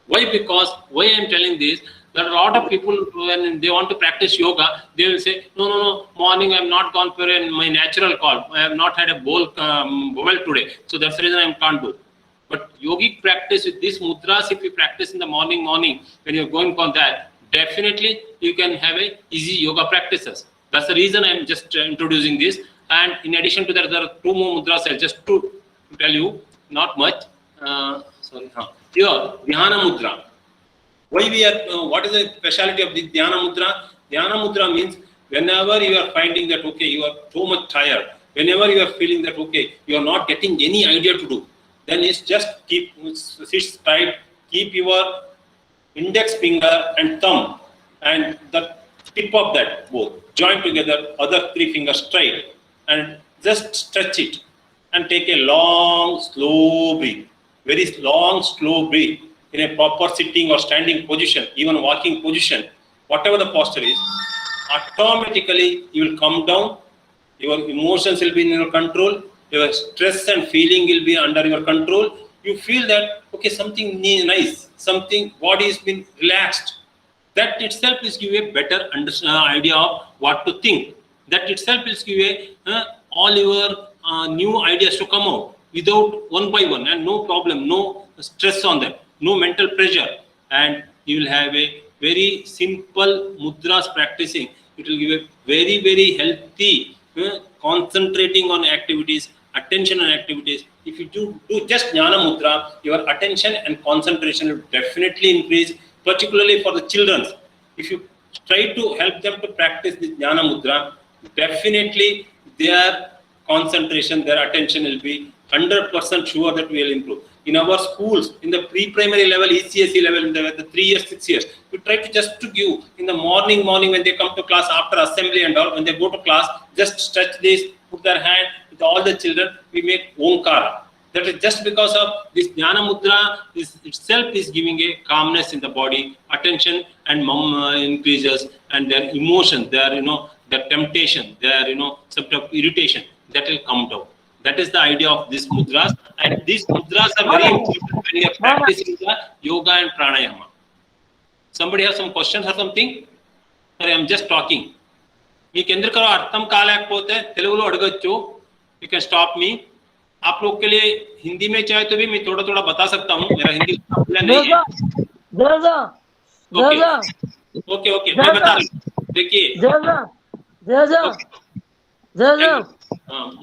S2: Why? Because why I am telling this, there are a lot of people when they want to practice yoga, they will say, no, morning I have not gone for my natural call. I have not had a bowl today. So that's the reason I can't do. But yogic practice with these mudras, if you practice in the morning, when you're going for that, definitely you can have a easy yoga practices. That's the reason I'm just introducing this. And in addition to that, there are two more mudras. I'll just to tell you, not much. Here, Dhyana Mudra. Why we are? What is the speciality of the Dhyana Mudra? Dhyana Mudra means whenever you are finding that okay, you are so much tired. Whenever you are feeling that okay, you are not getting any idea to do, then it's just sit tight, keep your index finger and thumb and the tip of that both join together, other three fingers straight, and just stretch it and take a long, slow breath. Very long, slow breath in a proper sitting or standing position, even walking position, whatever the posture is, automatically you will come down, your emotions will be in your control, your stress and feeling will be under your control, you feel that, okay, something nice, something body has been relaxed. That itself is give a better idea of what to think. That itself is give a all your new ideas to come out without one by one, and no problem, no stress on them, no mental pressure, and you will have a very simple mudras practicing. It will give a very, very healthy concentrating on activities, attention on activities. If you do just jnana mudra, your attention and concentration will definitely increase, particularly for the children. If you try to help them to practice the jnana mudra, definitely their concentration, their attention will be 100% sure that we will improve. In our schools, in the pre-primary level, ECSE level, in the 3 years, 6 years, we try to just to give in the morning when they come to class after assembly and all, when they go to class, just stretch this, put their hand with all the children, we make Omkara. That is just because of this jnana mudra itself is giving a calmness in the body, attention and increases, and their emotion, their their temptation, their some type of irritation, that will come down. That is the idea of these mudras, and these mudras are very important when you are practicing the yoga and pranayama. Somebody have some questions or something? Sorry, I am just talking. మీకు ఎందుకు అర్థం కాలేకపోతే తెలుగులో అడగచ్చు. You can stop me. आप लोग के लिए हिंदी में चाहे तो भी मैं थोड़ा थोड़ा बता सकता हूँ. मेरा हिंदी नहीं है. ओके ओके मैं बता रहा हूँ. देखिए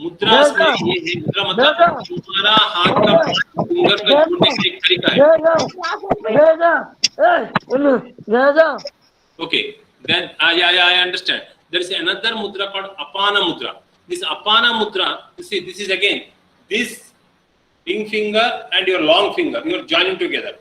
S2: मुद्रा ये मुद्रा मतलब तुम्हारा हाथ का फिंगर का जोड़ने का एक तरीका है. Okay, then I understand. There is another mudra called apana mudra. This apana mudra, you see, this is again this ring finger and your long finger, you are joining together.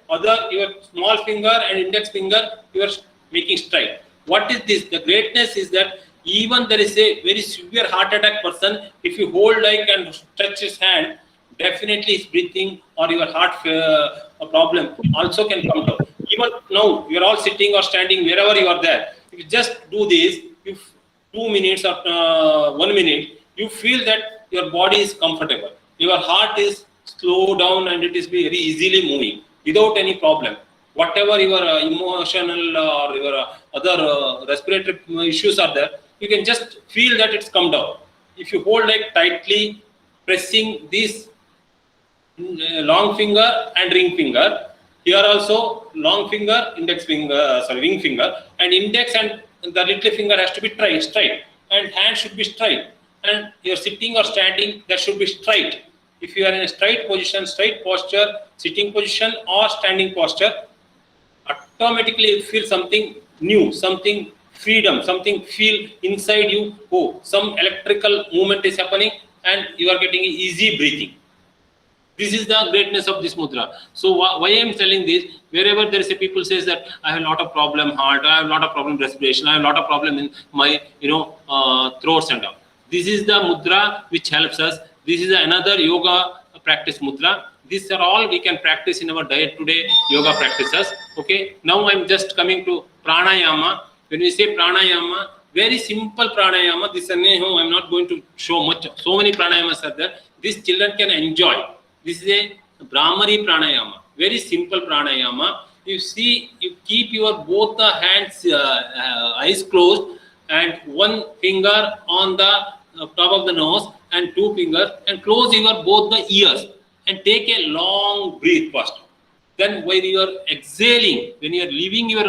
S2: Your small finger and index finger, you are making straight. What is this? The greatness is that even there is a very severe heart attack person, if you hold like and stretch his hand, definitely his breathing or your heart problem also can come down. Even now, you are all sitting or standing wherever you are there. If you just do this, if 2 minutes or 1 minute, you feel that your body is comfortable. Your heart is slow down and it is very easily moving without any problem. Whatever your emotional or your other respiratory issues are there, you can just feel that it's come down. If you hold like tightly, pressing this long finger and ring finger, here also long finger, index finger, ring finger, and index and the little finger has to be straight, and hand should be straight, and you're sitting or standing, that should be straight. If you are in a straight position, straight posture, sitting position or standing posture, automatically you feel something new, something freedom, something feel inside you, oh, some electrical movement is happening and you are getting easy breathing. This is the greatness of this mudra. So why I am telling this, wherever there is a people says that I have a lot of problem heart, I have a lot of problem respiration, I have a lot of problem in my throats and all. This is the mudra which helps us. This is another yoga practice mudra. These are all we can practice in our day to day yoga practices. Okay. Now I am just coming to pranayama. When we say pranayama, very simple pranayama. This I am not going to show much. So many pranayamas are there. These children can enjoy. This is a Brahmari pranayama. Very simple pranayama. You see, you keep your both the hands, eyes closed, and one finger on the top of the nose and 2 fingers, and close your both the ears and take a long breath first. Then when you are exhaling, when you are leaving your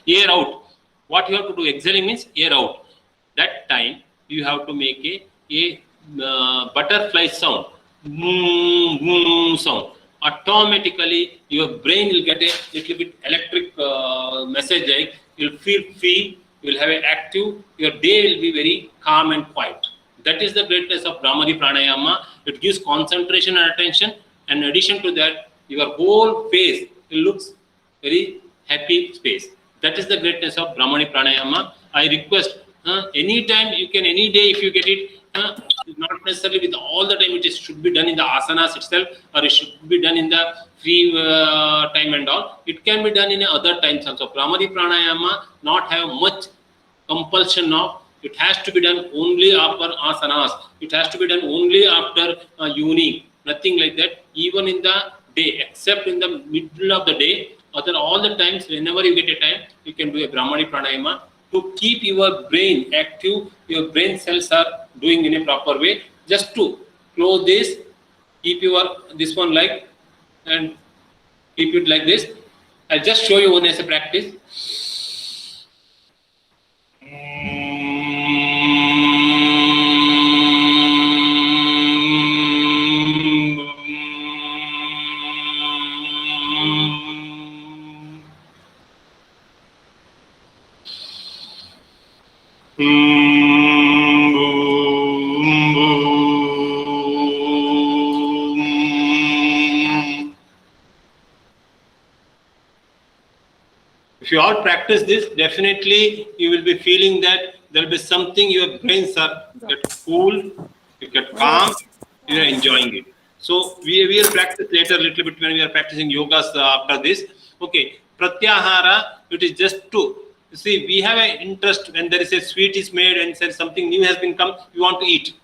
S2: air out, what you have to do, exhaling means air out. That time you have to make a butterfly sound, sound. Automatically your brain will get a little bit electric message, like you'll feel free, you'll have an active, your day will be very calm and quiet. That is the greatness of Brahmari pranayama. It gives concentration and attention, and in addition to that, your whole face looks very happy space. That is the greatness of Brahmari pranayama. I request anytime you can, any day if you get it, not necessarily with all the time, it should be done in the asanas itself, or it should be done in the free time and all. It can be done in other times also. Brahmari pranayama not have much compulsion of It has to be done only after asanas. It has to be done only after evening. Nothing like that. Even in the day, except in the middle of the day, other all the times, whenever you get a time, you can do a Brahmani pranayama to keep your brain active. Your brain cells are doing in a proper way. Just to close this, keep your this one like and keep it like this. I'll just show you one as a practice. If you all practice this, definitely you will be feeling that there will be something, your brains are get cool, you get calm, you are enjoying it. So we will practice later a little bit when we are practicing yogas after this. Okay, pratyahara, it is just to, you see, we have an interest when there is a sweet is made and said something new has been come, we want to eat.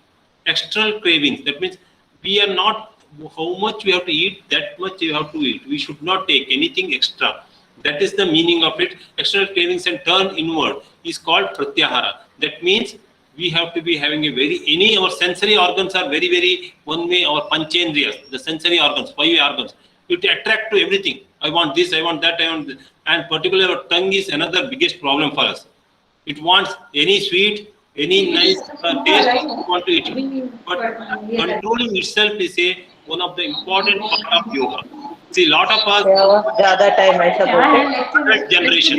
S2: External cravings, that means we are not, how much we have to eat, that much you have to eat. We should not take anything extra. That is the meaning of it. External cravings and turn inward is called pratyahara. That means we have to be having a very, our sensory organs are very, one way, our panchendriyas, the sensory organs, 5 organs, it attract to everything. I want this, I want that, I want this. And particularly our tongue is another biggest problem for us. It wants any sweet, any nice taste, we want to eat it. But controlling itself is one of the important part of yoga. See, lot of us,
S3: ज़्यादा time ऐसा बोलते
S2: generation,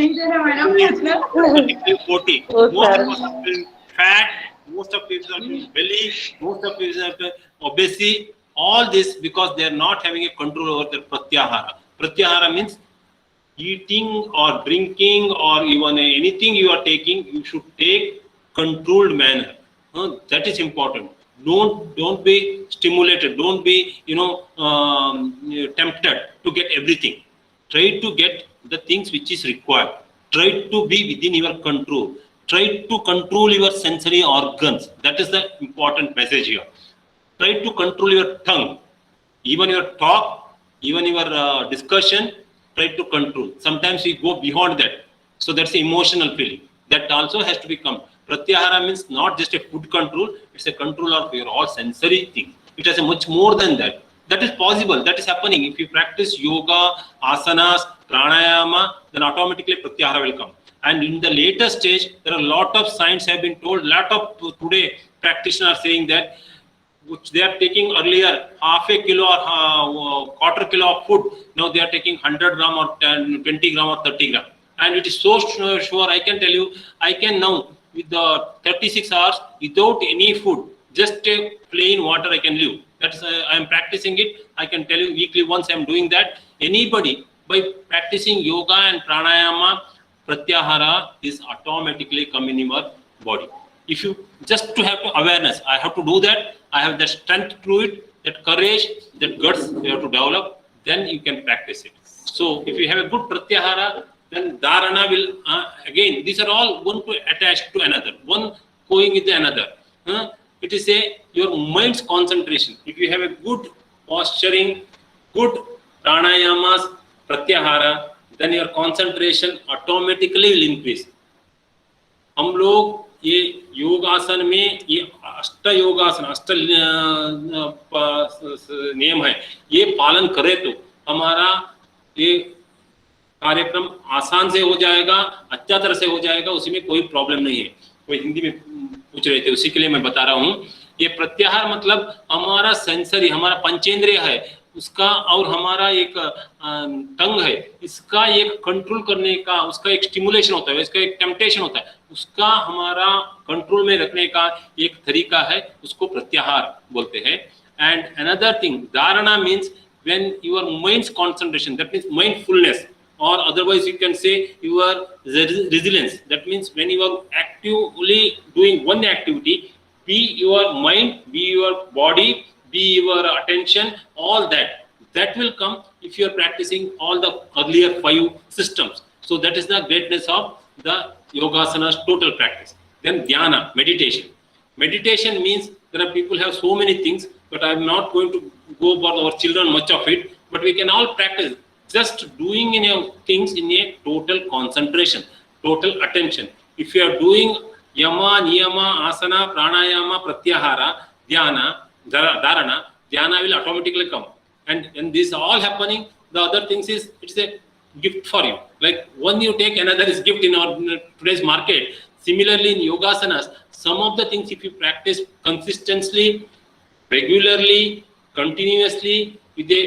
S2: 40, most of us are feeling fat, most of people are feeling belly, most of people are obesity. All this because they are not having a control over their pratyahara. Pratyahara means eating or drinking or even anything you are taking, you should take controlled manner. That is important. Don't be stimulated. Don't be tempted to get everything. Try to get the things which is required. Try to be within your control. Try to control your sensory organs. That is the important message here. Try to control your tongue, even your talk, even your discussion. Try to control. Sometimes we go beyond that. So that's the emotional feeling. That also has to become. Pratyahara means not just a food control, it's a control of your all sensory things. It has a much more than that. That is possible, that is happening. If you practice yoga, asanas, pranayama, then automatically pratyahara will come. And in the later stage, there are a lot of science have been told, lot of today practitioners are saying that which they are taking earlier half a kilo or quarter kilo of food, now they are taking 100 gram or 20 gram or 30 gram. And it is so sure, I can tell you, I can now with the 36 hours without any food, just a plain water I can live. That's I am practicing it. I can tell you weekly once I am doing that. Anybody by practicing yoga and pranayama, pratyahara is automatically come in your body. If you just to have to awareness, I have to do that. I have the strength to do it, that courage, that guts you have to develop. Then you can practice it. So if you have a good pratyahara, then dharana will again. These are all one to attach to another, one going with another. It is your mind's concentration. If you have a good posturing, good pranayamas, pratyahara, then your concentration automatically will increase. हम लोग ये योगासन में ये अष्ट योगासन अष्ट नियम है, ये पालन करें तो हमारा ये कार्यक्रम आसान से हो जाएगा, अच्छा तरह से हो जाएगा, उसी में कोई प्रॉब्लम नहीं है. कोई हिंदी में पूछ रहे थे, उसी के लिए मैं बता रहा हूँ. ये प्रत्याहार मतलब हमारा सेंसरी, हमारा पंचेंद्रिय है उसका, और हमारा एक टंग है, इसका एक कंट्रोल करने का, उसका एक स्टिमुलेशन होता है, इसका एक टेम्पटेशन होता है, उसका हमारा कंट्रोल में रखने का एक तरीका है, उसको प्रत्याहार बोलते हैं. एंड अनदर थिंग, धारणा means when your minds concentration, that means mindfulness, or otherwise you can say your resilience. That means when you are actively doing one activity, be your mind, be your body, be your attention, all that will come if you are practicing all the earlier 5 systems. So that is the greatness of the yogasanas total practice. Then dhyana, meditation. Meditation means there are people have so many things, but I am not going to go for our children much of it. But we can all practice just doing in a things in a total concentration, total attention. If you are doing yama, niyama, asana, pranayama, pratyahara, dhyana, dharana, dhyana will automatically come. And when this all happening, the other things is it's a gift for you. Like one you take, another is gift in our today's market. Similarly in yogasanas, some of the things if you practice consistently, regularly, continuously, with a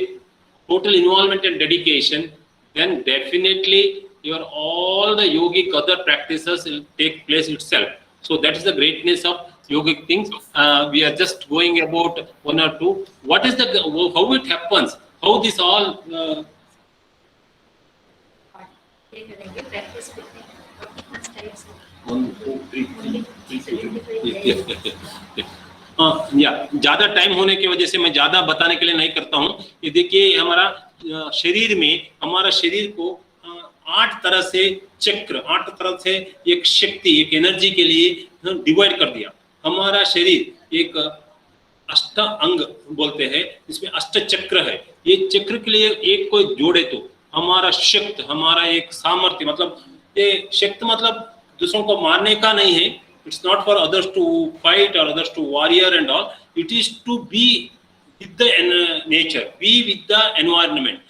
S2: total involvement and dedication, then definitely your all the yogic other practices will take place itself. So that is the greatness of yogic things. We are just going about one or two. What is the how it happens? How this all? One, two, three. ज्यादा time होने की वजह से मैं ज्यादा बताने के लिए नहीं करता हूँ. ये देखिए हमारा शरीर में हमारा शरीर को 8 तरह से चक्र, 8 तरह से एक शक्ति, एक एनर्जी के लिए डिवाइड कर दिया. हमारा शरीर एक अष्ट अंग बोलते हैं, इसमें अष्ट चक्र है. ये चक्र के लिए एक कोई जोड़े तो हमारा शक्ति, हमारा एक सामर्थ्य, मतलब ये शक्ति मतलब दूसरों को मारने का नहीं है. It's not for others to fight or others to warrior and all. It is to be with the nature, be with the environment.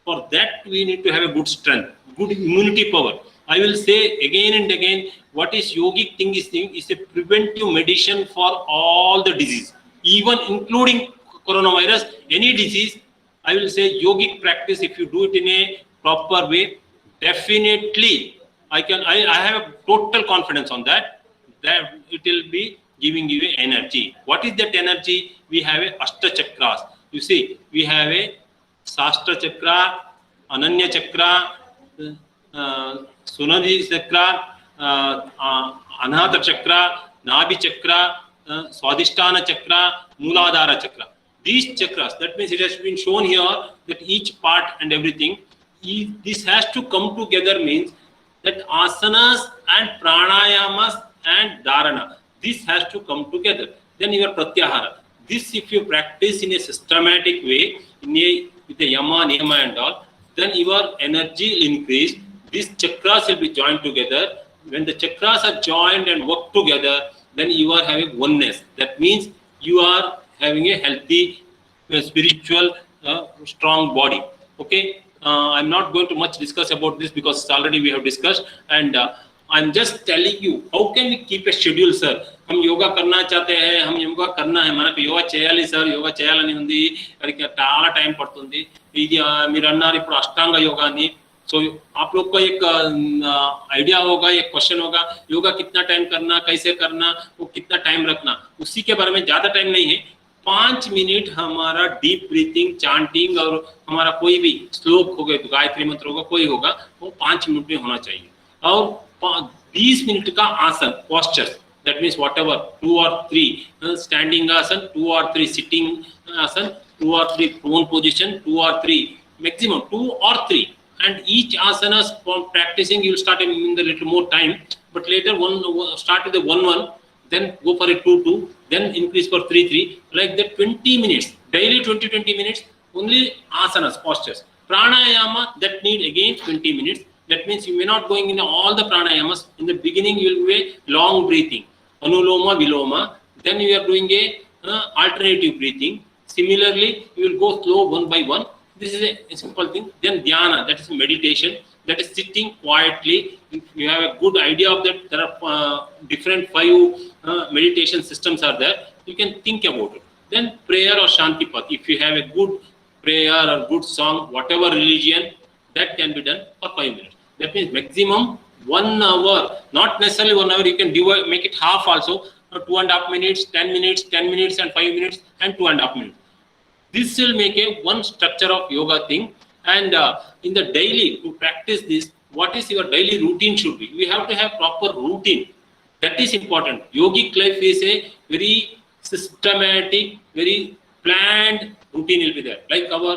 S2: For that we need to have a good strength, good immunity power. I will say again and again, what is yogic thing is a preventive medicine for all the disease, even including coronavirus, any disease. I will say yogic practice, if you do it in a proper way, definitely I have total confidence on that it will be giving you energy. What is that energy? We have a Ashta Chakras. You see, we have a Sashtra Chakra, Ananya Chakra, Sunadi Chakra, Anahata Chakra, Nabi Chakra, Swadhisthana Chakra, Mooladhara Chakra. These chakras, that means it has been shown here that each part and everything, this has to come together, means that asanas and pranayamas and dharana, this has to come together. Then your pratyahara, this if you practice in a systematic way, with the yama, niyama and all, then your energy will increase. These chakras will be joined together. When the chakras are joined and work together, then you are having oneness. That means you are having a healthy, spiritual, strong body. Okay, I'm not going to much discuss about this because already we have discussed, and I'm just telling you how can we keep a schedule, sir. हम योगा करना चाहते हैं, हम योगा करना है, మనకు యోగా చేయాలి sir, yoga చేయాలని ఉంది, అది చాలా టైం పడుతుంది. ఇది మీరు అన్నారు ఇప్పుడు అష్టాంగ యోగా అని. सो आप लोग को एक आइडिया होगा, एक क्वेश्चन होगा, योगा कितना टाइम करना, कैसे करना, वो कितना टाइम रखना, उसी के बारे में ज्यादा टाइम नहीं है. 5 मिनट हमारा डीप ब्रीथिंग, चांटिंग और हमारा कोई भी श्लोक हो गए, तो गायत्री मंत्र होगा, कोई होगा, वो 5 मिनट में होना चाहिए. और 20 मिनट का आसन, postures, that means what ever 2 or 3 standing आसन, 2 or 3 सिटिंग आसन, 2 or 3 prone position, 2 or 3 maximum 2 or 3. And each asanas for practicing, you will start in the little more time, but later start with the 1-1, then go for a 2-2, then increase for 3-3, like that. 20 minutes, daily 20 minutes, only asanas, postures. Pranayama, that need again 20 minutes. That means you may not going in all the pranayamas. In the beginning, you will be long breathing, anuloma, viloma. Then you are doing a alternative breathing. Similarly, you will go slow one by one. This is a simple thing. Then dhyana, that is meditation, that is sitting quietly. If you have a good idea of that, there are different 5 meditation systems are there. You can think about it. Then prayer or shantipat. If you have a good prayer or good song, whatever religion, that can be done for 5 minutes. That means maximum 1 hour, not necessarily 1 hour. You can divide, make it half also. 2.5 minutes, 10 minutes, 10 minutes, and 5 minutes, and 2.5 minutes. This will make a one structure of yoga thing. And in the daily, to practice this, what is your daily routine should be? We have to have proper routine. That is important. Yogic life is a very systematic, very planned routine will be there. Like our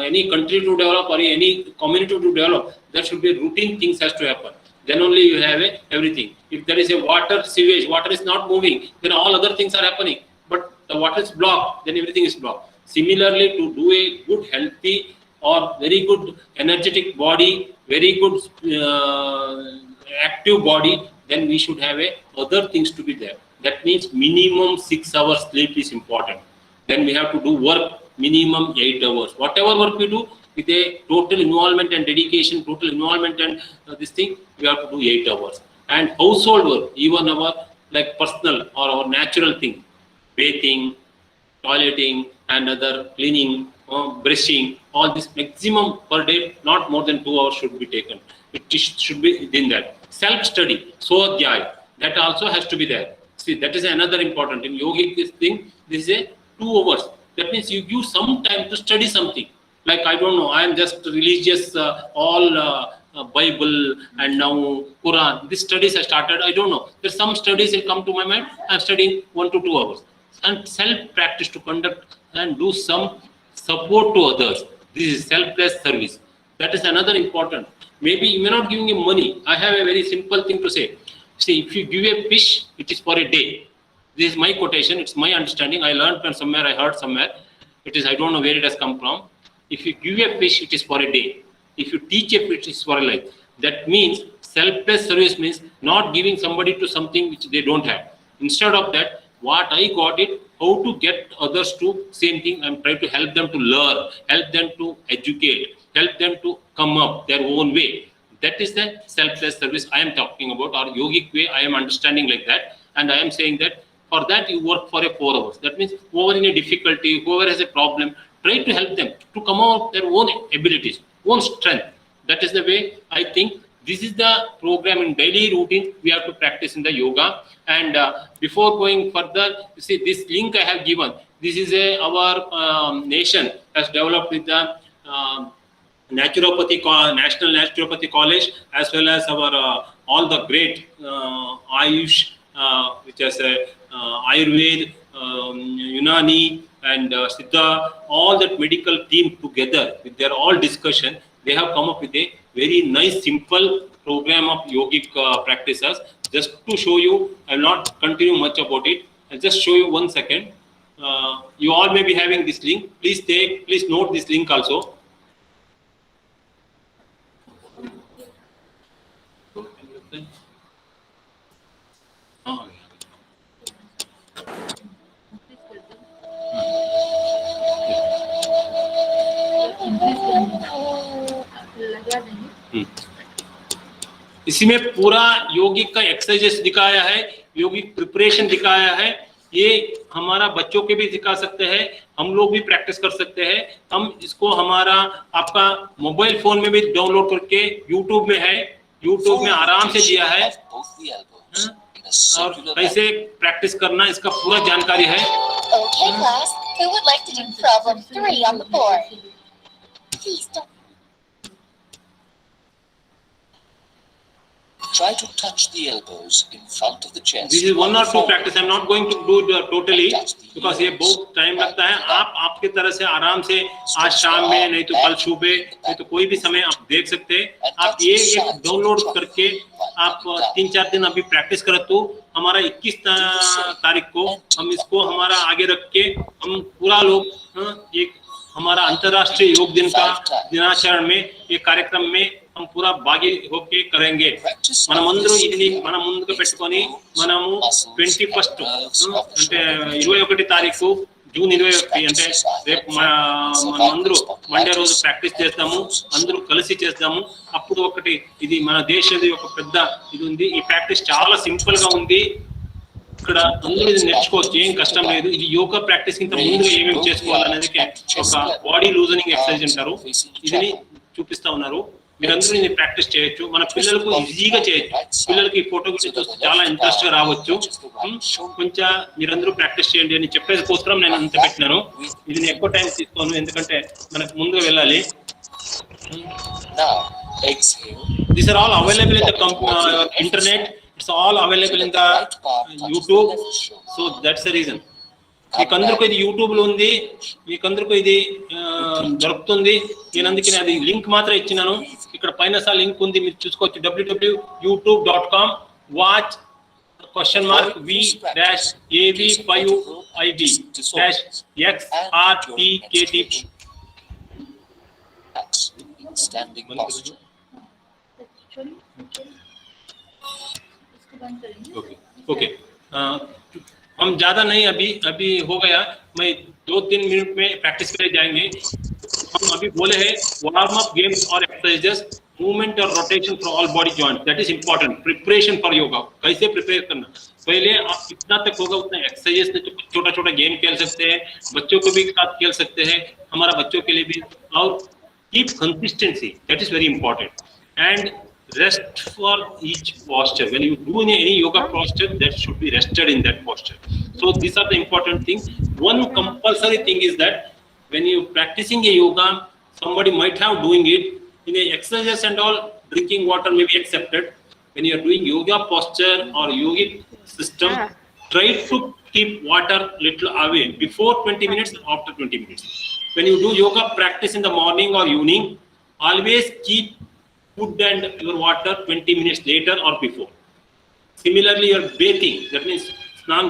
S2: any country to develop or any community to develop, there should be routine things has to happen. then only you have everything. If there is a water sewage, water is not moving, then all other things are happening, but the water is blocked, then everything is blocked. Similarly, to do a good healthy or very good energetic body, very good active body, then we should have other things to be there. That means minimum 6 hours sleep is important. Then we have to do work minimum 8 hours. Whatever work we do, with a total involvement and dedication, total involvement and this thing, we have to do 8 hours. And household work, even our like personal or our natural thing, bathing, toileting, and other cleaning, brushing, all this maximum per day, not more than 2 hours should be taken. It should be within that. Self-study, Swadhyay, that also has to be there. See, that is another important. In yogic this thing, this is a 2 hours. That means you give some time to study something. Like, I don't know, I am just religious, all Bible and now Quran. These studies I started, I don't know. There's some studies will come to my mind. I'm studying 1 to 2 hours. And self-practice to conduct and do some support to others. This is selfless service. That is another important. Maybe you may not giving him money. I have a very simple thing to say. See, if you give a fish, it is for a day. This is my quotation. It's my understanding. I learned from somewhere. I heard somewhere. It is, I don't know where it has come from. If you give a fish, it is for a day. If you teach a fish, it is for a life. That means selfless service means not giving somebody to something which they don't have. Instead of that, what I got it, how to get others to same thing. I'm trying to help them to learn, help them to educate, help them to come up their own way. That is the selfless service I am talking about, or yogic way I am understanding like that. And I am saying that for that you work for a 4 hours. That means whoever in a difficulty, whoever has a problem, try to help them to come out their own abilities, own strength. That is the way I think. This is the program in daily routine we have to practice in the yoga. And before going further, you see this link I have given. This is our nation has developed with the National Naturopathy College, as well as our all the great Ayush, which is Ayurveda, Unani, and Siddha, all that medical team together with their all discussion, they have come up with a very nice simple program of yogic practices. Just to show you, I will not continue much about it. I'll just show you 1 second. You all may be having this link. Please note this link also. इसमें पूरा योगिक का exercises दिखाया है, योगिक preparation दिखाया है. ये हमारा बच्चों के भी दिखा सकते हैं, हम लोग भी प्रैक्टिस कर सकते हैं. हम इसको हमारा आपका मोबाइल फोन में भी डाउनलोड करके यूट्यूब में है, यूट्यूब में आराम से दिया है. और कैसे प्रैक्टिस करना इसका पूरा जानकारी है.
S4: Okay, class. Who would like to do problem 3 on the board? Please don't.
S5: Try to touch the elbows in front of the chest.
S2: This is 1 or 2 practice. I'm not going to do it totally because ये बहुत time लगता है. आप आपके तरह से आराम से आज शाम में, नहीं तो कल सुबह, नहीं तो कोई भी समय आप देख सकते हैं. आप ये डाउनलोड करके आप 3-4 दिन अभी प्रैक्टिस करें तो हमारा 21 तारीख को हम इसको हमारा आगे रख के हम पूरा लोग एक हमारा अंतर्राष्ट्रीय योग दिन का दिनाचरण में ये कार्यक्रम में हम पूरा భాగి होके करेंगे. మనమందరూ ఇది మన ముందుకు పెట్టుకొని మనము 21st అంటే 21 తారీఖు జూన్ 21 అంటే రేపు మనమందరూ మండే రోజు ప్రాక్టీస్ చేస్తాము, అందరూ కలిసి చేస్తాము. అప్పుడు ఒకటి ఇది మన దేశది ఒక పెద్ద ఇది ఉంది. ఈ ప్రాక్టీస్ చాలా సింపుల్ గా ఉంది. ఇక్కడ అందరూ ఇది నేర్చుకోవచ్చు, ఏం కష్టం లేదు. ఇది యోగా ప్రాక్టీస్ కింద ముందుగా ఏమేమి చేసుకోవాలనేది ఒక బాడీ లూజనింగ్ ఎక్సర్సైజ్ అంటారు. ఇది చూపిస్తా ఉన్నారు. మీరందరూ ఇది ప్రాక్టీస్ చేయొచ్చు, మన పిల్లలకు ఈజీగా చేయొచ్చు. పిల్లలకి ఫోటో గురించి చూస్తే చాలా ఇంట్రెస్ట్ గా రావచ్చు. కొంచెం మీరందరూ ప్రాక్టీస్ చేయండి అని చెప్పేసుకోసం నేను అంత పెట్టినాను. ఇది ఎక్కువ టైం తీసుకోను, ఎందుకంటే మనకు ముందుగా వెళ్ళాలి. These are all available in the internet. It's all available in the YouTube. So that's the reason. మీకందరికీ ఇది యూట్యూబ్ లో ఉంది, మీకందరికీ ఇది దొరుకుతుంది. నేను అందుకని అది లింక్ మాత్రం ఇచ్చినాను. ఇక్కడ పైన సా లింక్ ఉంది, మీరు చూసుకోవచ్చు. www.youtube.com watch %AV5IB-XRTKT.
S5: in standing posture.
S2: Okay हम ज्यादा नहीं, अभी हो गया, मैं 2-3 मिनट में प्रैक्टिस करने जाएंगे. हम अभी बोले हैं वार्म अप गेम्स और एक्सरसाइजेस, मूवमेंट और rotation for all body joint, that is important. Preparation for yoga, कैसे प्रिपेयर करना, पहले आप कितना तक होगा उतना एक्सरसाइजेस में छोटा छोटा गेम खेल सकते हैं, बच्चों को भी साथ खेल सकते हैं, हमारा बच्चों के लिए भी. और keep consistency, that is very important. And rest for each posture. When you do any yoga posture, that should be rested in that posture. So these are the important things. One compulsory thing is that when you practicing a yoga, somebody might have doing it in a exercise and all, drinking water may be accepted. When you are doing yoga posture or yogic system, try to keep water little away before 20 minutes and after 20 minutes. When you do yoga practice in the morning or evening, always keep food and your water 20 minutes later or before. Similarly, your bathing, that means snan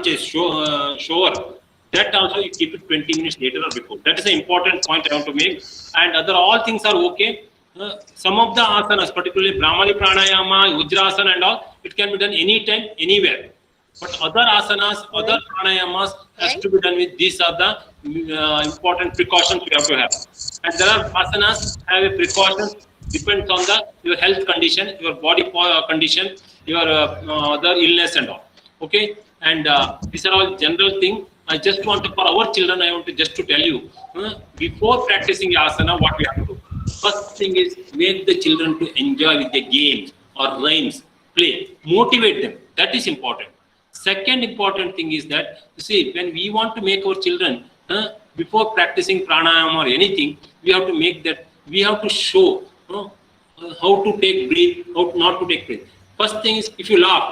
S2: shower, that also you keep it 20 minutes later or before. That is an important point I want to make. And other all things are okay. Some of the asanas, particularly Brahmali Pranayama, Ujrasana and all, it can be done anytime, anywhere. But other asanas, other pranayamas has to be done with these are the important precautions we have to have. And there are asanas have a precaution, depends on your health condition, your body condition, your other illness and all. Okay, and these are all general thing. I just want to, for our children, I want to just to tell you, before practicing asana, what we have to do. First thing is make the children to enjoy with the games or rhymes, play, motivate them. That is important. Second important thing is that, you see, when we want to make our children, before practicing pranayama or anything, we have to make that, we have to show how to take breathe, how not to take breathe. First thing is, if you laugh,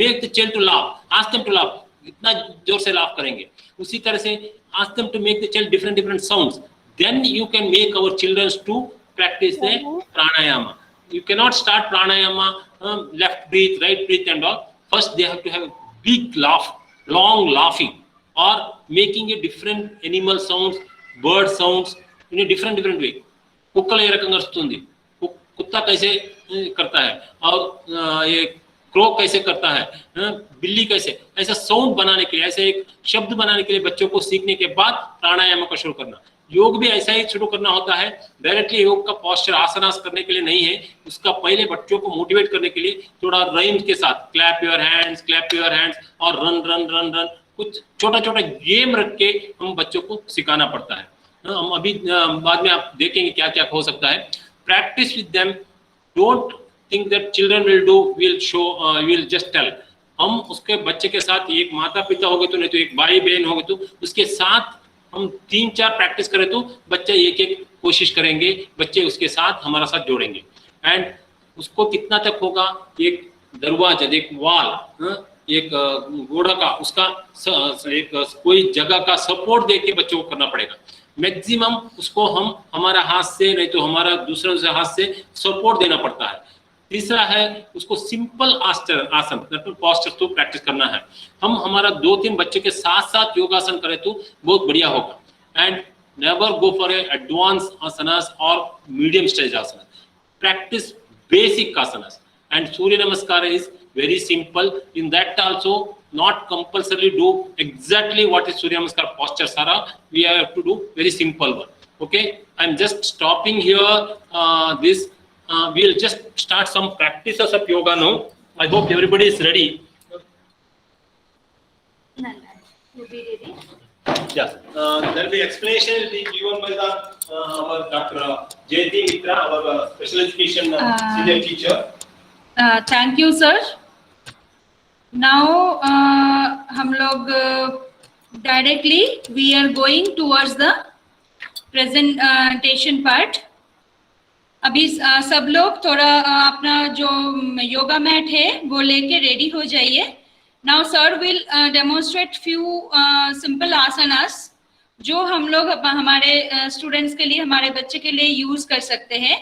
S2: make the child to laugh, ask them to laugh. इतना जोर से laugh करेंगे. उसी तरह से ask them to make the child different sounds. Then you can make our children to practice the pranayama. You cannot start pranayama, left breathe, right breathe and all. First they have to have a big laugh, long laughing, or making a different animal sounds, bird sounds in a different way. कुक्कल ये रकम करती, कुत्ता कैसे करता है, और ये crow कैसे करता है, बिल्ली कैसे, ऐसा साउंड बनाने के लिए, ऐसे एक शब्द बनाने के लिए बच्चों को सीखने के बाद प्राणायाम को शुरू करना. योग भी ऐसा ही शुरू करना होता है. डायरेक्टली योग का पोस्चर आसनास करने के लिए नहीं है, उसका पहले बच्चों को मोटिवेट करने के लिए थोड़ा राइम के साथ क्लैप योर हैंड्स और रन, कुछ छोटा गेम रख के हम बच्चों को सिखाना पड़ता है. हम अभी बाद में आप देखेंगे क्या क्या हो सकता है. Practice with them, don't think that children will do, will show, will just tell. हम उसके बच्चे के साथ, एक माता पिता हो गए तो, नहीं तो एक भाई बहन हो गए तो, उसके साथ हम 3-4 प्रैक्टिस करें तो बच्चे एक कोशिश करेंगे, बच्चे उसके साथ हमारा साथ जोड़ेंगे. एंड उसको कितना तक होगा, एक दरवाजा, एक वाल, एक घोड़ा का, उसका एक कोई जगह का सपोर्ट देके बच्चों को करना पड़ेगा. मैक्सिमम उसको हम हमारा हाथ से, नहीं तो हमारा दूसरे से हाथ से सपोर्ट देना पड़ता है. तीसरा है उसको सिंपल आसन पोस्चर तो प्रैक्टिस करना है. हम हमारा 2-3 बच्चे के साथ योगासन करें तो बहुत बढ़िया होगा. And never go for advance asanas और medium stage asanas. Practice basic asanas. And Surya Namaskar is very simple. In that also, not compulsorily do exactly what is Surya Namaskar posture Sara. We have to do very simple one. Okay, I'm just stopping here. We'll just start some practices of yoga now. I hope everybody is ready.
S1: You be ready.
S2: Yeah, there will be explanation will be given by the our Dr. Jayati Mitra, our special education senior teacher.
S1: Thank you, sir. Now हम लोग directly we are going towards the presentation part. अभी सब लोग थोड़ा अपना जो yoga mat है वो लेके रेडी हो जाइए. Now sir will demonstrate few simple asanas जो हम लोग हमारे स्टूडेंट्स के लिए, हमारे बच्चे के लिए यूज कर सकते हैं।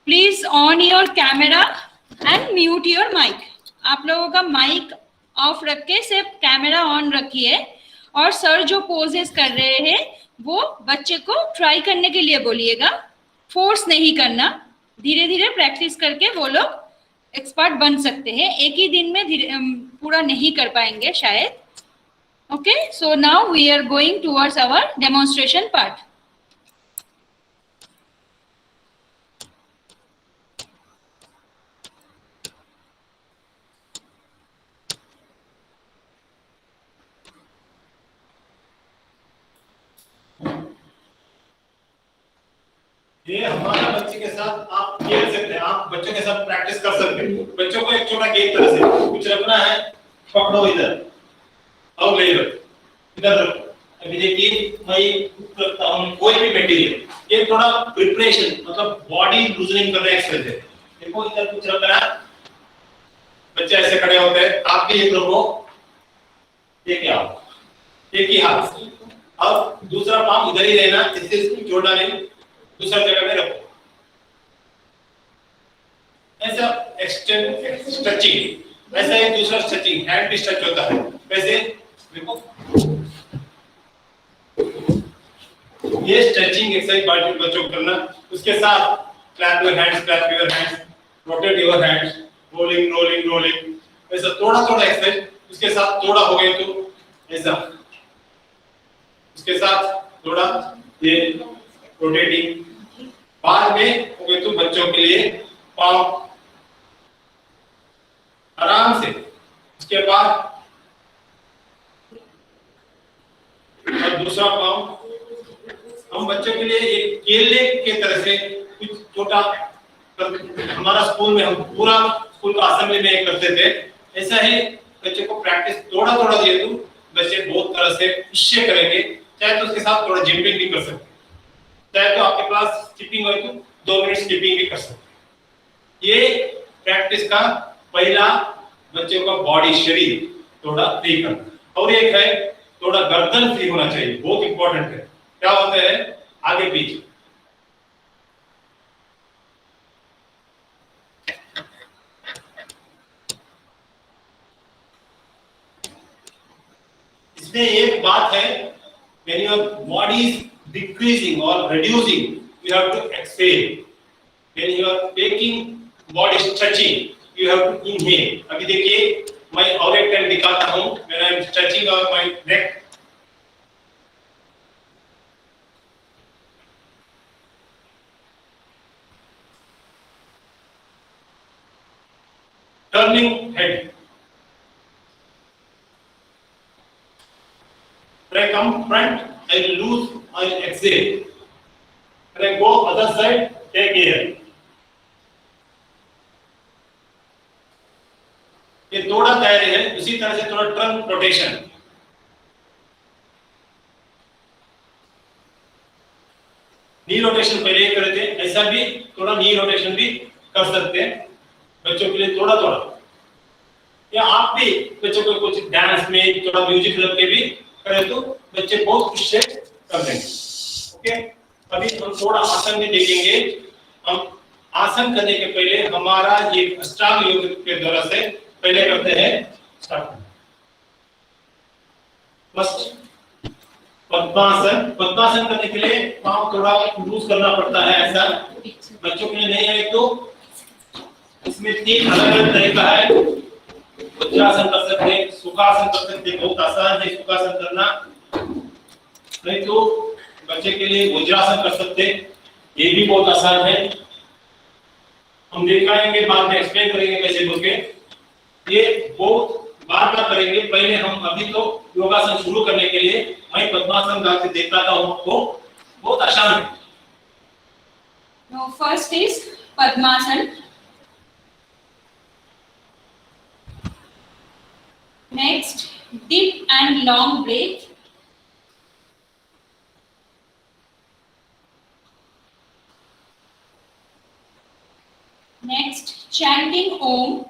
S1: Please on your camera and mute your mic. आप लोगों का माइक ऑफ रख के सिर्फ कैमरा ऑन रखिए, और सर जो पोजेस कर रहे हैं वो बच्चे को ट्राई करने के लिए बोलिएगा, फोर्स नहीं करना। धीरे धीरे प्रैक्टिस करके वो लोग एक्सपर्ट बन सकते हैं। एक ही दिन में पूरा नहीं कर पाएंगे शायद। Okay, so now we are going towards our demonstration part.
S6: ये हमारा बच्चे के साथ आप खेल सकते हैं, आप बच्चों के साथ प्रैक्टिस कर सकते हैं। बच्चों को एक छोटा गेम तरह से कुछ रखना है, पकड़ो इधर और ले लो, इधर रखो। अभी देखिए मैं रखता हूँ कोई भी मटेरियल, ये थोड़ा प्रिपरेशन मतलब बॉडी लूजनिंग करने एक्सरसाइज है। देखो इधर कुछ रखना है, बच्चे ऐसे खड़े होते हैं, आप भी एक रखो, ये क्या हो, एक ही हाथ, अब दूसरा पाँव इधर ही रहना, इससे जोड़ना नहीं, दूसरा जगह में रखो। ऐसा एक्सटेंड स्ट्रेचिंग, वैसा ही दूसरा स्ट्रेचिंग, हैंड भी स्ट्रेच होता है वैसे। देखो ये स्ट्रेचिंग एक्सरसाइज बच्चों को करना। उसके साथ clap your hands, clap your hands, rotate your hands, rolling rolling rolling, ऐसा थोड़ा थोड़ा एक्सरसाइज। उसके साथ थोड़ा हो गए तो ऐसा, उसके साथ थोड़ा ये रोटेटिंग। बाद में हो गए तो बच्चों के लिए पाँव आराम से। उसके बाद और दूसरा पाँव हम बच्चों के लिए एक केले के तरह से कुछ छोटा, हमारा स्कूल में हम पूरा स्कूल का असेंबली में करते थे। ऐसा ही बच्चे को प्रैक्टिस थोड़ा थोड़ा दिए तो बच्चे बहुत तरह से इससे करेंगे। चाहे तो उसके साथ थोड़ा जंपिंग भी कर सकते, चाहे तो आपके पास स्किपिंग हो तो 2 मिनट स्किपिंग भी कर सकते। ये प्रैक्टिस का पहला बच्चों का बॉडी, शरीर थोड़ा फ्री करना। और एक है थोड़ा गर्दन फ्री होना चाहिए, बहुत इंपॉर्टेंट है। क्या होता है आगे पीछे, इसमें एक बात है, when your body is decreasing or reducing, you have to exhale. When you are taking body stretching, you have to inhale. अभी देखिए मैं और एक टाइम दिखाता हूँ। when I am stretching out my neck, turning head, when I come front, I lose, I exhale. When I go other side, take air. ये थोड़ा तैयारी है। उसी तरह से थोड़ा टर्न रोटेशन, नी रोटेशन पहले कर रहे थे, ऐसा भी थोड़ा नी रोटेशन भी कर सकते हैं बच्चों के लिए थोड़ा थोड़ा। या आप भी बच्चों को कुछ डांस में थोड़ा म्यूजिक लग के भी करें तो बच्चे बहुत खुश से कर देंगे। ओके, अभी हम थोड़ा आसन भी देखेंगे। हम आसन करने के पहले हमारा ये अष्टांग योग के द्वारा से पहले करते हैं स्टार्ट। फर्स्ट पद्मासन। पद्मासन करने के लिए पाँव थोड़ा लूज करना पड़ता है, ऐसा बच्चों के लिए नहीं है। तो इसमें 3 अलग-अलग तरीका है। वज्रासन कर सकते हैं, सुखासन कर सकते हैं, बहुत आसान है सुखासन करना। नहीं तो बच्चे के लिए वज्रासन कर सकते हैं, ये भी बहुत आसान है। हम दिखाएंगे, बाद में एक्सप्लेन करेंगे कैसे बोल के। ये बहुत बार-बार करेंगे। पहले हम अभी तो योगासन शुरू करने के लिए मैं पद्मासन गा के दिखाता हूँ आपको, बहुत आसान है।
S1: Now first is Padmasan. Next, deep and long breath. Next, chanting Om.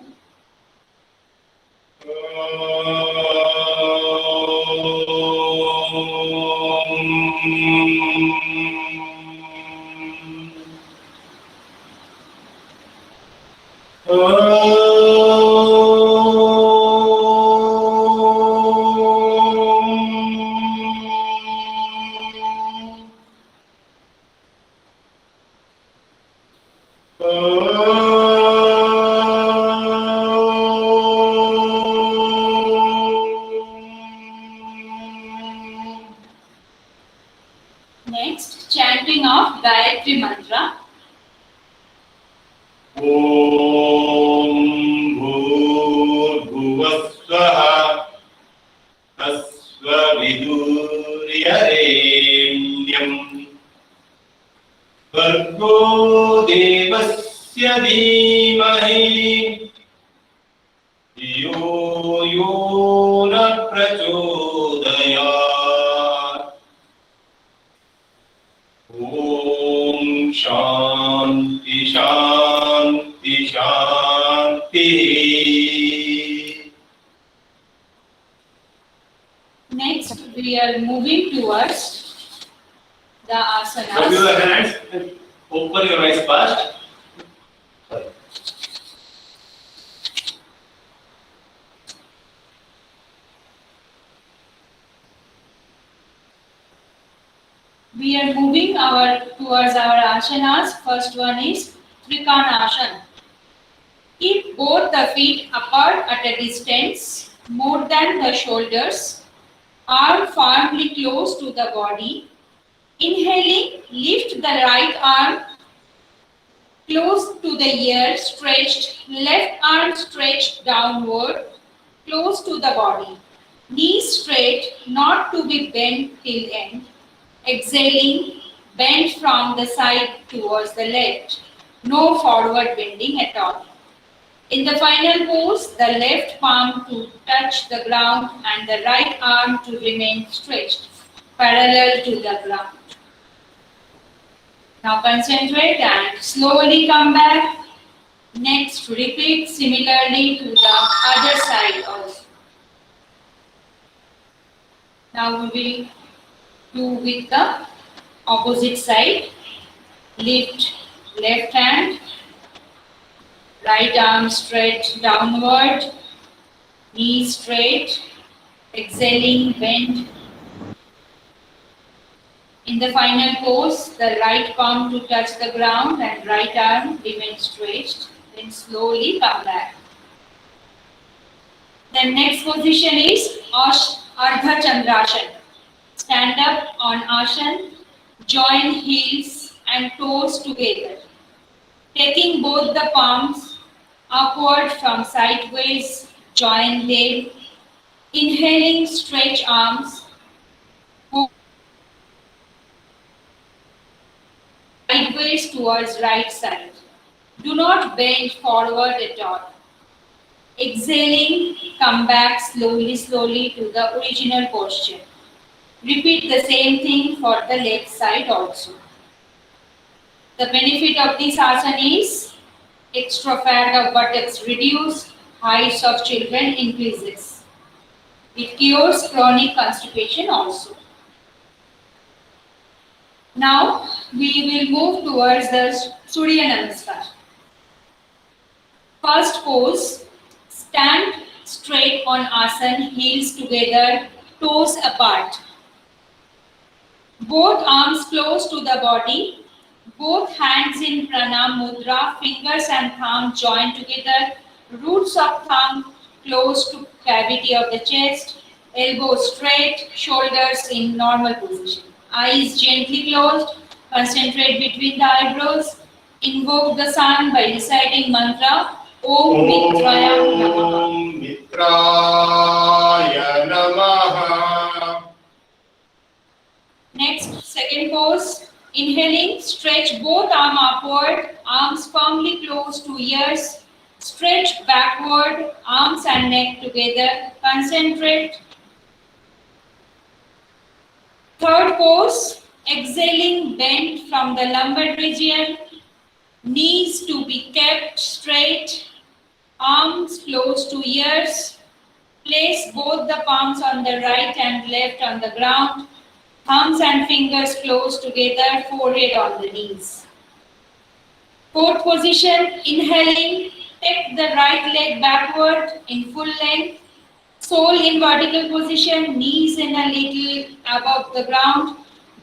S1: of Gayatri Mantra.
S6: ॐ भूर्भुवस्वः तस्सवितुर्वरेण्यम् भर्गो देवस्य धीमहि धियो यो न प्रचोदयात् ॐ शान्ति शान्ति शान्तिः.
S1: Next, we are moving towards the
S6: Rub
S1: asanas.
S6: your hands and open your eyes fast.
S1: We are moving towards our asanas. First one is Trikonasana. Keep both the feet apart at a distance more than the shoulders. Arm firmly close to the body. Inhaling, lift the right arm close to the ear, stretched. Left arm stretched downward, close to the body. Knees straight, not to be bent till end. Exhaling, bend from the side towards the left. No forward bending at all. In the final pose, the left palm to touch the ground and the right arm to remain stretched, parallel to the ground. Now concentrate and slowly come back. Next, repeat similarly to the other side also. Now we will do with the opposite side. Lift left hand, right arm stretch downward, knees straight, exhaling, bend. In the final pose, the right palm to touch the ground and right arm remain stretched. Then slowly come back. The next position is Ardha Chandrasana. Stand up on asana, join heels and toes together. Taking both the palms upward from sideways, join leg. Inhaling, stretch arms. Sideways towards right side. Do not bend forward at all. Exhaling, come back slowly to the original posture. Repeat the same thing for the left side also. The benefit of this asana is extra fat of buttocks reduced, height of children increases. It cures chronic constipation also. Now we will move towards the Surya Namaskar. First pose, stand straight on asana, heels together, toes apart. Both arms close to the body, both hands in pranam mudra, fingers and thumb joined together, roots of thumb close to cavity of the chest, elbows straight, shoulders in normal position. Eyes gently closed, concentrate between the eyebrows, invoke the sun by reciting mantra Om Mitraya Namaha.
S6: Om Mitraya Namaha.
S1: Next, second pose. Inhaling, stretch both arms upward, arms firmly close to ears, stretch backward, arms and neck together, concentrate. Third pose, exhaling, bend from the lumbar region, knees to be kept straight, arms close to ears. Place both the palms on the right and left on the ground, thumbs and fingers close together, forehead on the knees. Fourth position, inhaling, take the right leg backward in full length, sole in vertical position, knees in a little above the ground,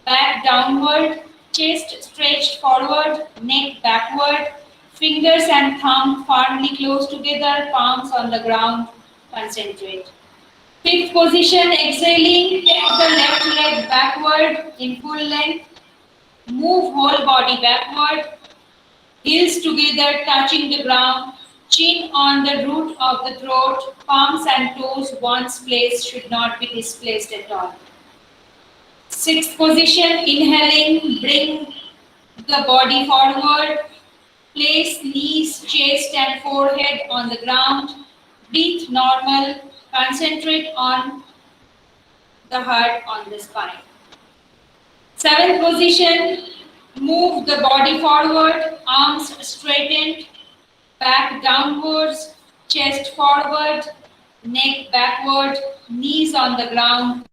S1: back downward, chest stretched forward, neck backward, fingers and thumb firmly close together, palms on the ground, concentrate. Fifth position, exhaling, take the left leg backward in full length, Move whole body backward, heels together touching the ground, chin on the root of the throat, palms and toes once placed should not be displaced at all. Sixth position, inhaling, bring the body forward, place knees, chest and forehead on the ground, breathe normal, concentrate on the heart on the spine. Seventh position, move the body forward, arms straightened, back downwards, chest forward, neck backward, knees on the ground.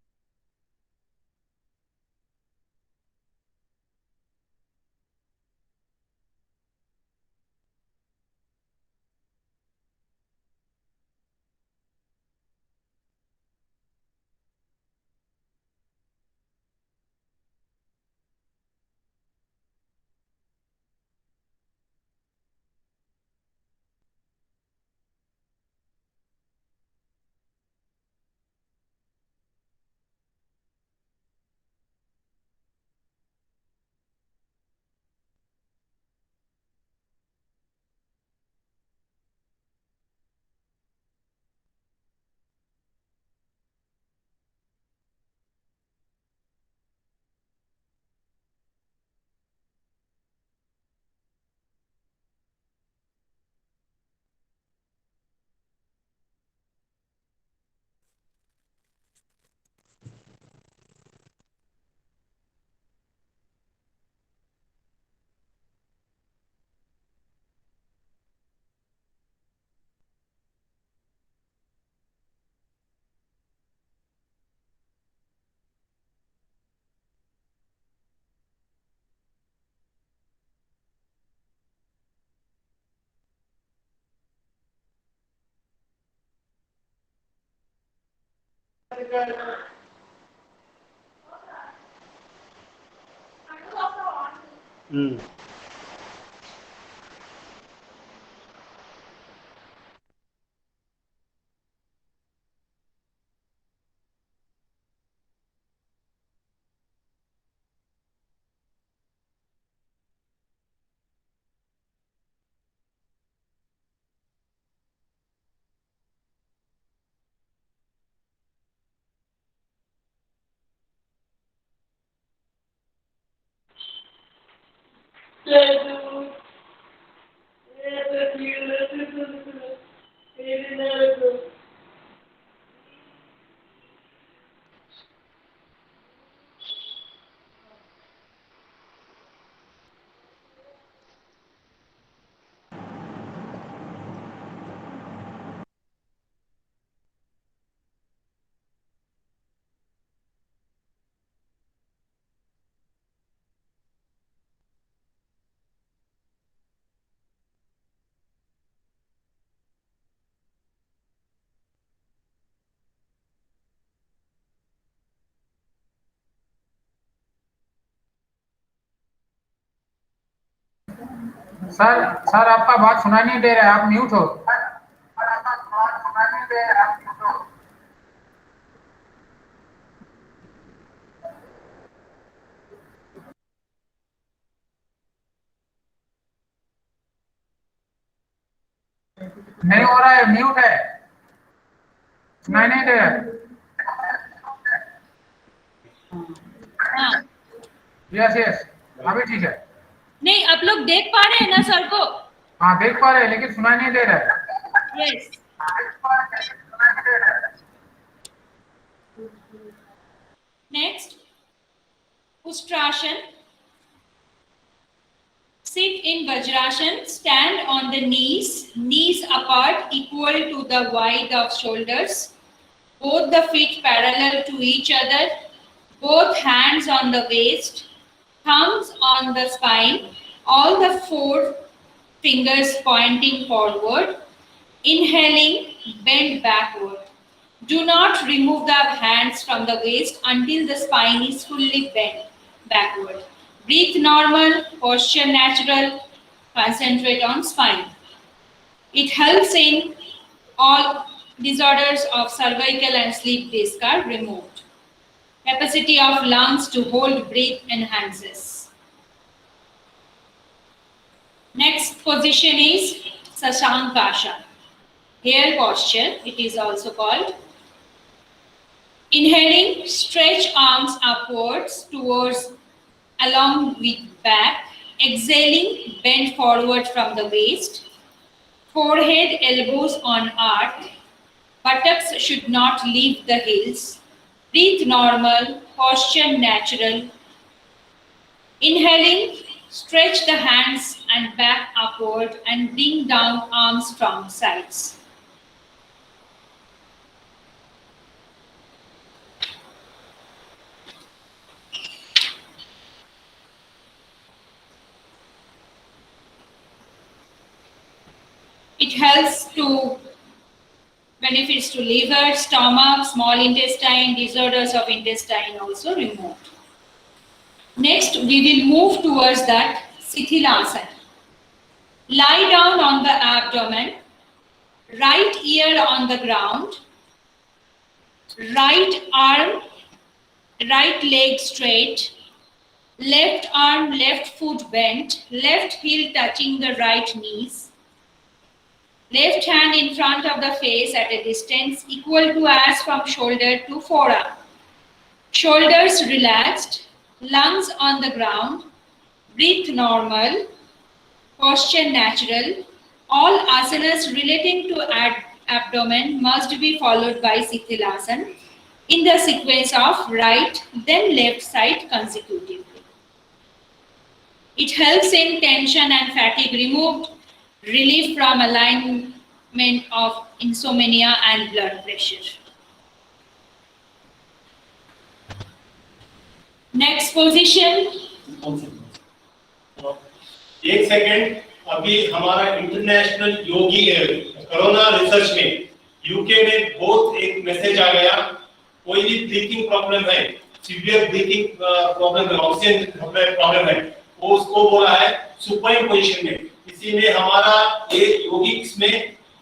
S7: Sir sir आपका बात सुनाई नहीं दे रहा है, आप mute हो। नहीं हो रहा है, म्यूट है, सुनाई नहीं दे रहा है।
S1: हाँ,
S7: यस यस, अभी ठीक है।
S1: नहीं, आप लोग देख पा रहे हैं ना सर को?
S7: हाँ देख पा रहे हैं, लेकिन सुनाई नहीं दे रहा है।
S1: Yes. Next, Ustrasana. Sit in Vajrasana, stand on the knees, knees apart equal to the width of shoulders, both the feet parallel to each other, both hands on the waist, thumbs on the spine, all the 4 fingers pointing forward. Inhaling, bend backward. Do not remove the hands from the waist until the spine is fully bent backward. Breathe normal, posture natural, concentrate on spine. It helps in all disorders of cervical and sleep disc are removed. Capacity of lungs to hold breath enhances. Next position is Sasankasana, hair posture, it is also called. Inhaling, stretch arms upwards towards along with back. Exhaling, bend forward from the waist. Forehead, elbows on earth. Buttocks should not leave the heels. Breathe normal, posture natural. Inhaling, stretch the hands and back upward and bring down arms from sides. It helps to benefits to liver, stomach, small intestine, disorders of intestine also removed. Next, we will move towards that Sithilasana. Lie down on the abdomen, right ear on the ground, right arm, right leg straight, left arm, left foot bent, left heel touching the right knees, left hand in front of the face at a distance equal to as from shoulder to forearm. Shoulders relaxed, lungs on the ground, breathe normal, posture natural. All asanas relating to abdomen must be followed by Sithilasana in the sequence of right then left side consecutively. It helps in tension and fatigue removed, relief from alignment of insomnia and blood pressure. Next position.
S6: एक second, अभी हमारा international योगी है, corona research में UK में बहुत एक message आ गया, कोई भी ब्रीथिंग प्रॉब्लम है, सीवियर ब्रीथिंग प्रॉब्लम है, ऑक्सीजन प्रॉब्लम है, वो उसको बोला है सुपाइन पोजीशन में। इसी में हमारा ये योगिक्स में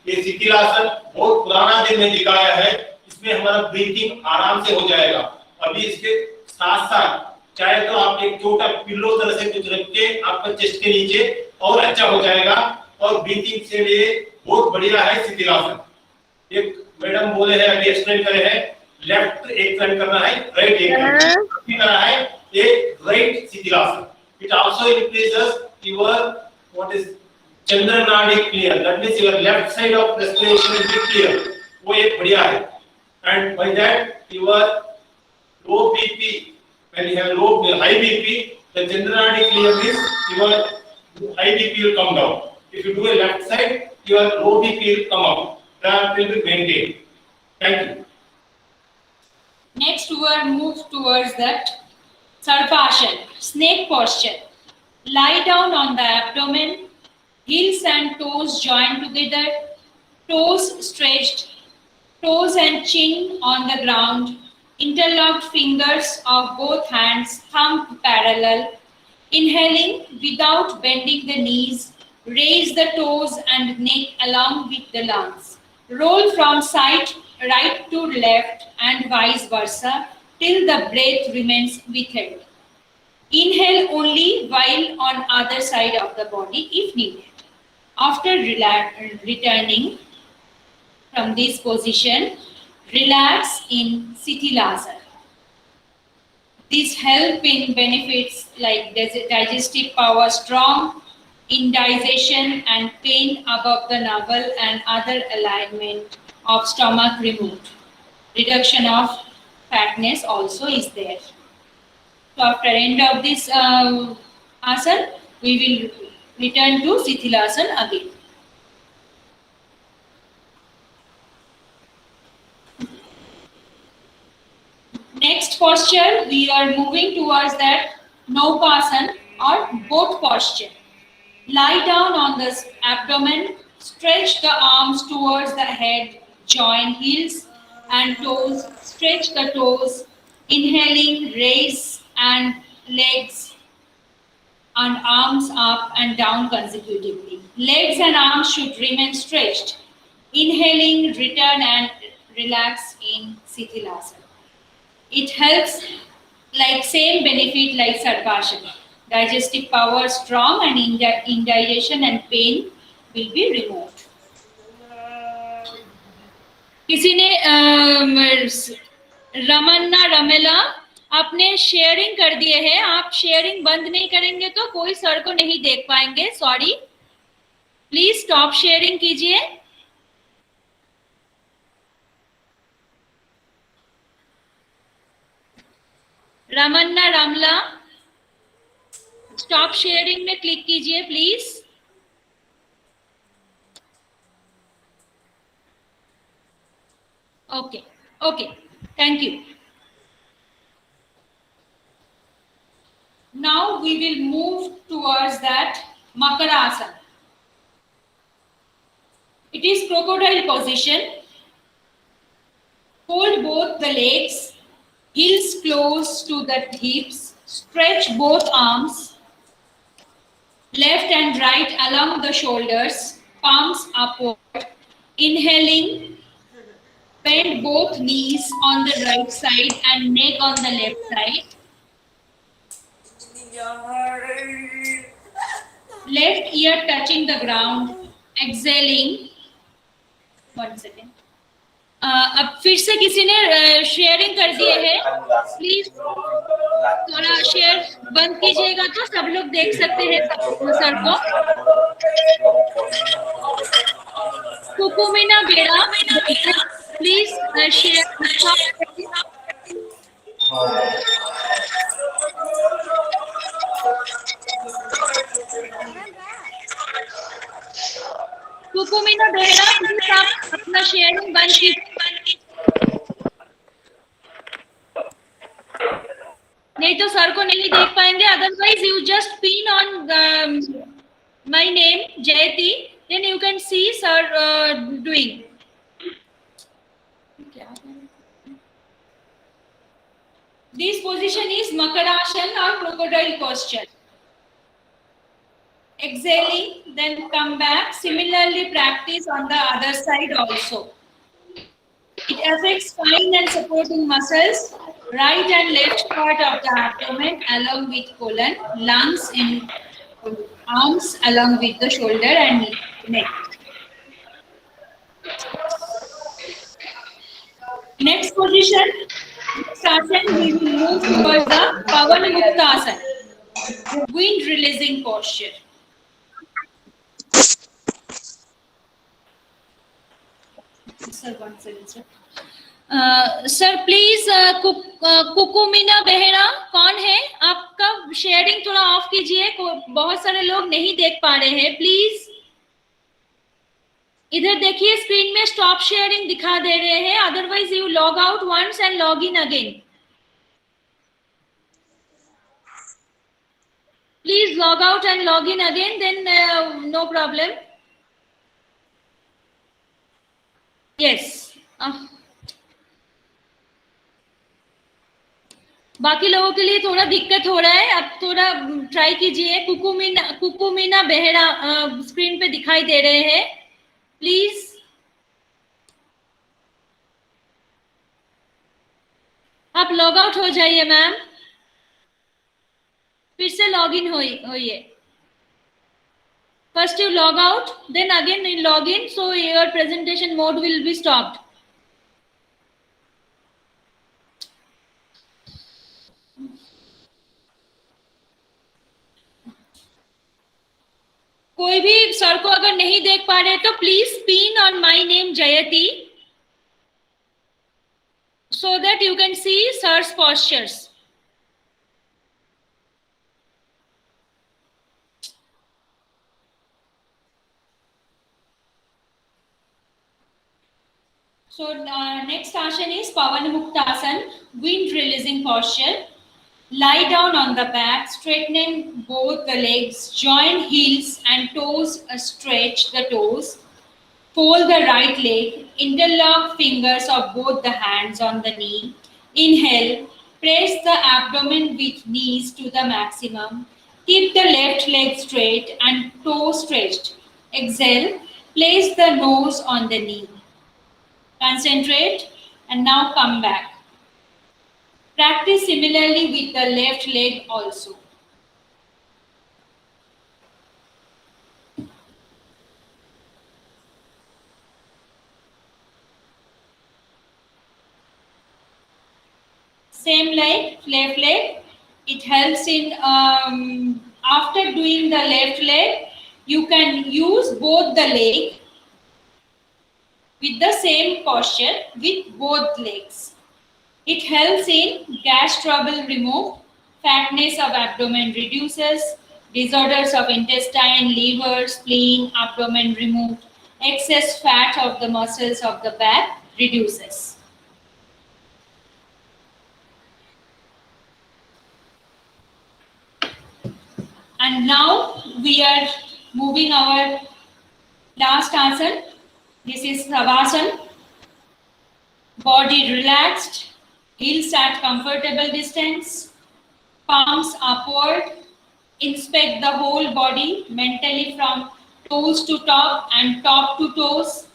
S6: ये शिथिलासन बहुत पुराना दिन में दिखाया है, इसमें हमारा ब्रीथिंग आराम से हो जाएगा। अभी इसके साथ साथ चाहे तो आप एक छोटा पिल्लो तरह से कुछ रख के आपका चेस्ट के नीचे और अच्छा हो जाएगा, और ब्रीथिंग से लिए बहुत बढ़िया है शिथिलासन। एक मैडम बोले हैं, अभी एक्सप्लेन करे हैं, लेफ्ट एक टर्न करना है, राइट एक करना है, एक right शिथिलासन। It also increases your what is Chandra Nadi clear, that means your left side of respiration will be clear, वो एक बढ़िया है। And by that your low BP, when you have high BP, the Chandra Nadi clear means your high BP will come down. If you do a left side, your low BP will come up. That will be maintained. Thank you.
S1: Next, we will move towards that Sarpasana, snake posture. Lie down on the abdomen, heels and toes joined together, toes stretched, toes and chin on the ground, interlocked fingers of both hands, thumb parallel. Inhaling without bending the knees, raise the toes and neck along with the lungs. Roll from side right to left and vice versa till the breath remains withheld. Inhale only while on other side of the body if needed. After returning from this position, relax in Sithilasana. This help in benefits like digestive power strong, indigestion and pain above the navel and other alignment of stomach removed. Reduction of fatness also is there. So after end of this asana, we will return to Sithilasana again. Next posture, we are moving towards that Naukasana or boat posture. Lie down on the abdomen, stretch the arms towards the head, join heels and toes, stretch the toes, inhaling, raise and legs and arms up and down consecutively. Legs and arms should remain stretched. Inhaling, return and relax in Sithilasana. It helps like same benefit like Sarpasana. Digestive power strong and indigestion and pain will be removed. किसी ने रमन्ना रमेला आपने sharing कर दिए हैं, आप sharing बंद नहीं करेंगे तो कोई सर को नहीं देख पाएंगे, सॉरी, प्लीज स्टॉप शेयरिंग कीजिए. रमन्ना रामला स्टॉप शेयरिंग में क्लिक कीजिए please. Okay, okay, thank you. Now we will move towards that Makarasana. It is crocodile position. Hold both the legs, heels close to the hips, stretch both arms, left and right along the shoulders, palms upward. Inhaling, bend both knees on the right side and neck on the left side. Left ear touching the ground. Exhaling. One second. अब फिर से किसी ने sharing कर दिए है, please थोड़ा share बंद कीजिएगा तो सब लोग देख सकते हैं सर को. कुकुमिना बेड़ा, प्लीज शेयर. कुकुमिना बेड़ा, प्लीज आप अपना शेयरिंग बंद कीजिए. नहीं तो सर को नहीं देख पाएंगे. Otherwise you just pin on my name जयती, then you can see sir doing. This position is Makarasana or crocodile posture. Exhaling, then come back. Similarly practice on the other side also. It affects spine and supporting muscles, right and left part of the abdomen along with colon, lungs and arms along with the shoulder and neck. Next position, Asana, we will move towards the Pavanamuktasana, wind releasing posture. Sir, one second, sir. Sir please Kukumina Behera कौन है, आपका sharing थोड़ा of कीजिए, बहुत सारे लोग नहीं देख पा रहे हैं. प्लीज इधर देखिए, स्क्रीन में स्टॉप शेयरिंग दिखा दे रहे हैं. Otherwise you log out once and log in again. Please log out and log in again, then no problem. Yes, बाकी लोगों के लिए थोड़ा दिक्कत हो रहा है, अब थोड़ा ट्राई कीजिए. कुकुमिना बेहरा स्क्रीन पे दिखाई दे रहे हैं. प्लीज आप लॉग आउट हो जाइए मैम, फिर से लॉग इन होइए. First you log out, then again you log in, so your presentation mode will be stopped. कोई भी सर को अगर नहीं देख पा रहे तो please pin on my name जयती, so that you can see sir's postures. So next asana is Pavanamuktasana, wind releasing posture. Lie down on the back, straightening both the legs, join heels and toes, stretch the toes. Fold the right leg, interlock fingers of both the hands on the knee. Inhale, press the abdomen with knees to the maximum. Keep the left leg straight and toe stretched. Exhale, place the nose on the knee. Concentrate and now come back. Practice similarly with the left leg also. Same like left leg. It helps in after doing the left leg, you can use both the leg with the same posture with both legs. It helps in gas trouble remove, fatness of abdomen reduces, disorders of intestine, liver, spleen, abdomen removed, excess fat of the muscles of the back reduces. And now we are moving our last asana. This is Savasana. Body relaxed, heels at comfortable distance, palms upward. Inspect the whole body mentally from toes to top and top to toes.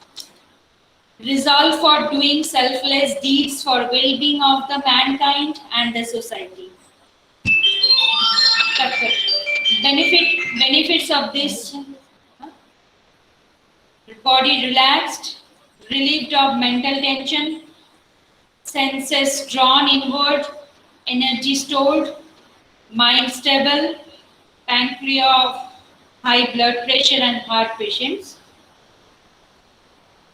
S1: Resolve for doing selfless deeds for well-being of the mankind and the society. Benefits of this: body relaxed, relieved of mental tension, senses drawn inward, energy stored, mind stable, pancreas of high blood pressure and heart patients,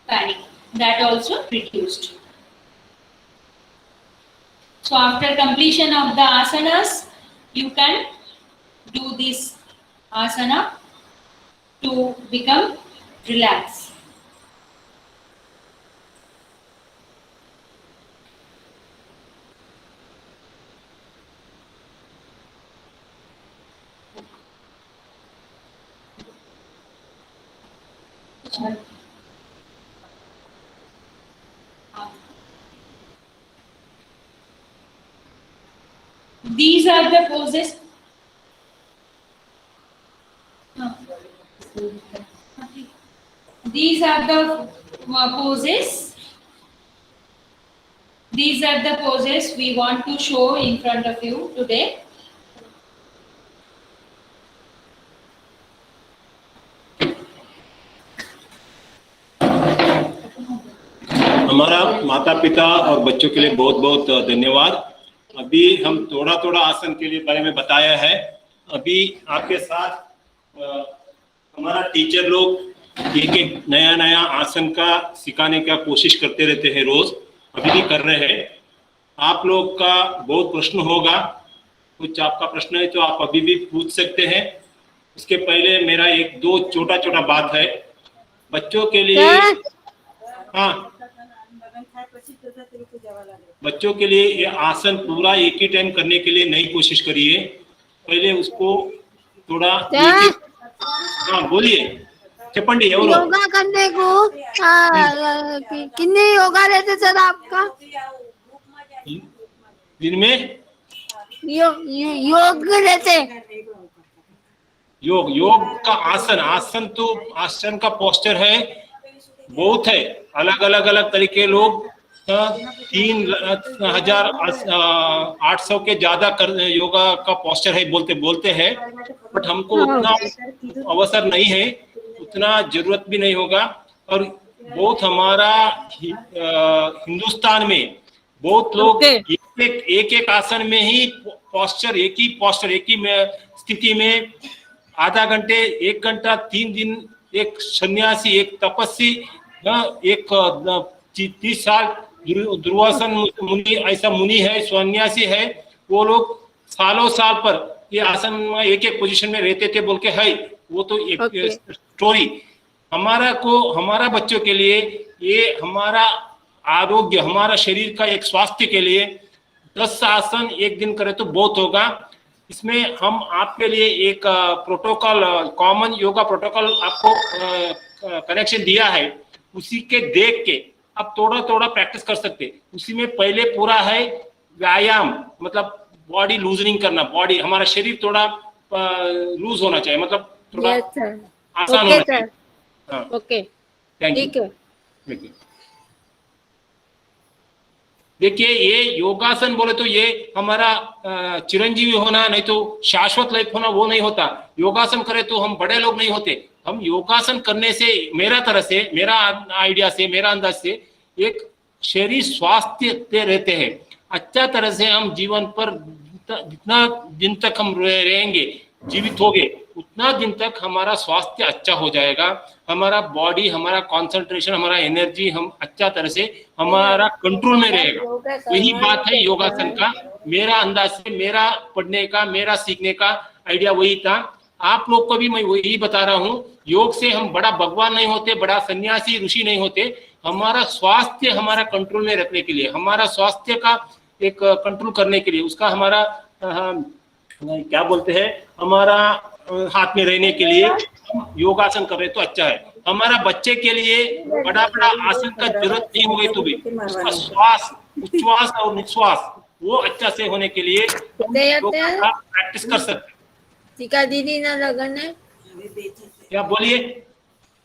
S1: panic, that also reduced. So after completion of the asanas, you can do this asana to become relaxed. These are the poses. These are the poses. These are the poses we want to show in front of you today.
S6: हमारा माता पिता और बच्चों के लिए बहुत बहुत धन्यवाद। अभी हम थोड़ा थोड़ा आसन के लिए बारे में बताया है। अभी आपके साथ हमारा टीचर लोग एक एक नया नया आसन का सिखाने का कोशिश करते रहते हैं, रोज अभी भी कर रहे हैं। आप लोग का बहुत प्रश्न होगा, कुछ आपका प्रश्न है तो आप अभी भी पूछ सकते हैं। उसके पहले मेरा एक दो छोटा छोटा बात है बच्चों के लिए। हाँ, बच्चों के लिए ये आसन पूरा एक ही टाइम करने के लिए नहीं कोशिश करिए, पहले उसको थोड़ा। हाँ बोलिए चपंडी।
S8: योगा करने को कितने योगा रहते सर आपका
S6: दिन में?
S8: योग रहते?
S6: योग का आसन तो आसन का पोस्चर है बहुत है, अलग अलग तरीके। लोग 3,800 के ज्यादा योगा का पोस्चर है बोलते हैं, बट हमको उतना अवसर नहीं है, उतना जरूरत भी नहीं होगा। और बहुत हमारा हिंदुस्तान में बहुत लोग एक आसन में ही पोस्चर, एक ही स्थिति में आधा घंटे 1 घंटा 3 दिन, एक सन्यासी, एक तपस्वी, एक 30 साल दुर्वासन मुनि, ऐसा मुनि है, सन्यासी है, वो लोग सालों साल पर ये आसन में एक पोजीशन में रहते थे बोल के है। वो तो एक स्टोरी। हमारा बच्चों के लिए ये हमारा आरोग्य, हमारा शरीर का एक स्वास्थ्य के लिए 10 आसन एक दिन करें तो बहुत होगा। इसमें हम आपके लिए एक प्रोटोकॉल, कॉमन योगा प्रोटोकॉल आपको कनेक्शन दिया है, उसी के देख के आप थोड़ा थोड़ा प्रैक्टिस कर सकते। उसी में पहले पूरा है व्यायाम, मतलब बॉडी लूजनिंग करना, बॉडी हमारा शरीर थोड़ा लूज होना चाहिए, मतलब थोड़ा आसान होना चाहिए। हाँ,
S8: ओके,
S6: थैंक यू। देखिए ये योगासन बोले तो ये हमारा चिरंजीवी होना, नहीं तो शाश्वत लाइफ होना वो नहीं होता। योगासन करे तो हम बड़े लोग नहीं होते। हम योगासन करने से, मेरा आइडिया से, मेरा अंदाज से, एक शरीर स्वास्थ्य रहते हैं।
S2: अच्छा तरह से हम जीवन पर जितना दिन तक हम रहेंगे, जीवित होंगे, उतना दिन तक हमारा स्वास्थ्य अच्छा हो जाएगा, हमारा बॉडी, हमारा कंसंट्रेशन, हमारा एनर्जी हम अच्छा तरह से हमारा कंट्रोल में रहेगा। यही बात है योगासन का। मेरा अंदाज से, मेरा पढ़ने का, मेरा सीखने का आइडिया वही था। आप लोग को भी मैं वही बता रहा हूँ, योग से हम बड़ा भगवान नहीं होते, बड़ा सन्यासी ऋषि नहीं होते। हमारा स्वास्थ्य हमारा कंट्रोल में रखने के लिए, हमारा स्वास्थ्य का एक कंट्रोल करने के लिए, उसका हमारा क्या बोलते हैं, हमारा हाथ में रहने के लिए योगासन कर रहे तो अच्छा है। हमारा बच्चे के लिए बड़ा बड़ा आसन का जरूरत नहीं होगी, तो भी उसका श्वास, उच्छ्वास और निश्वास वो अच्छा से होने के लिए प्रैक्टिस कर सकते।
S8: टीका दीदी ना लगन है
S2: क्या बोलिए?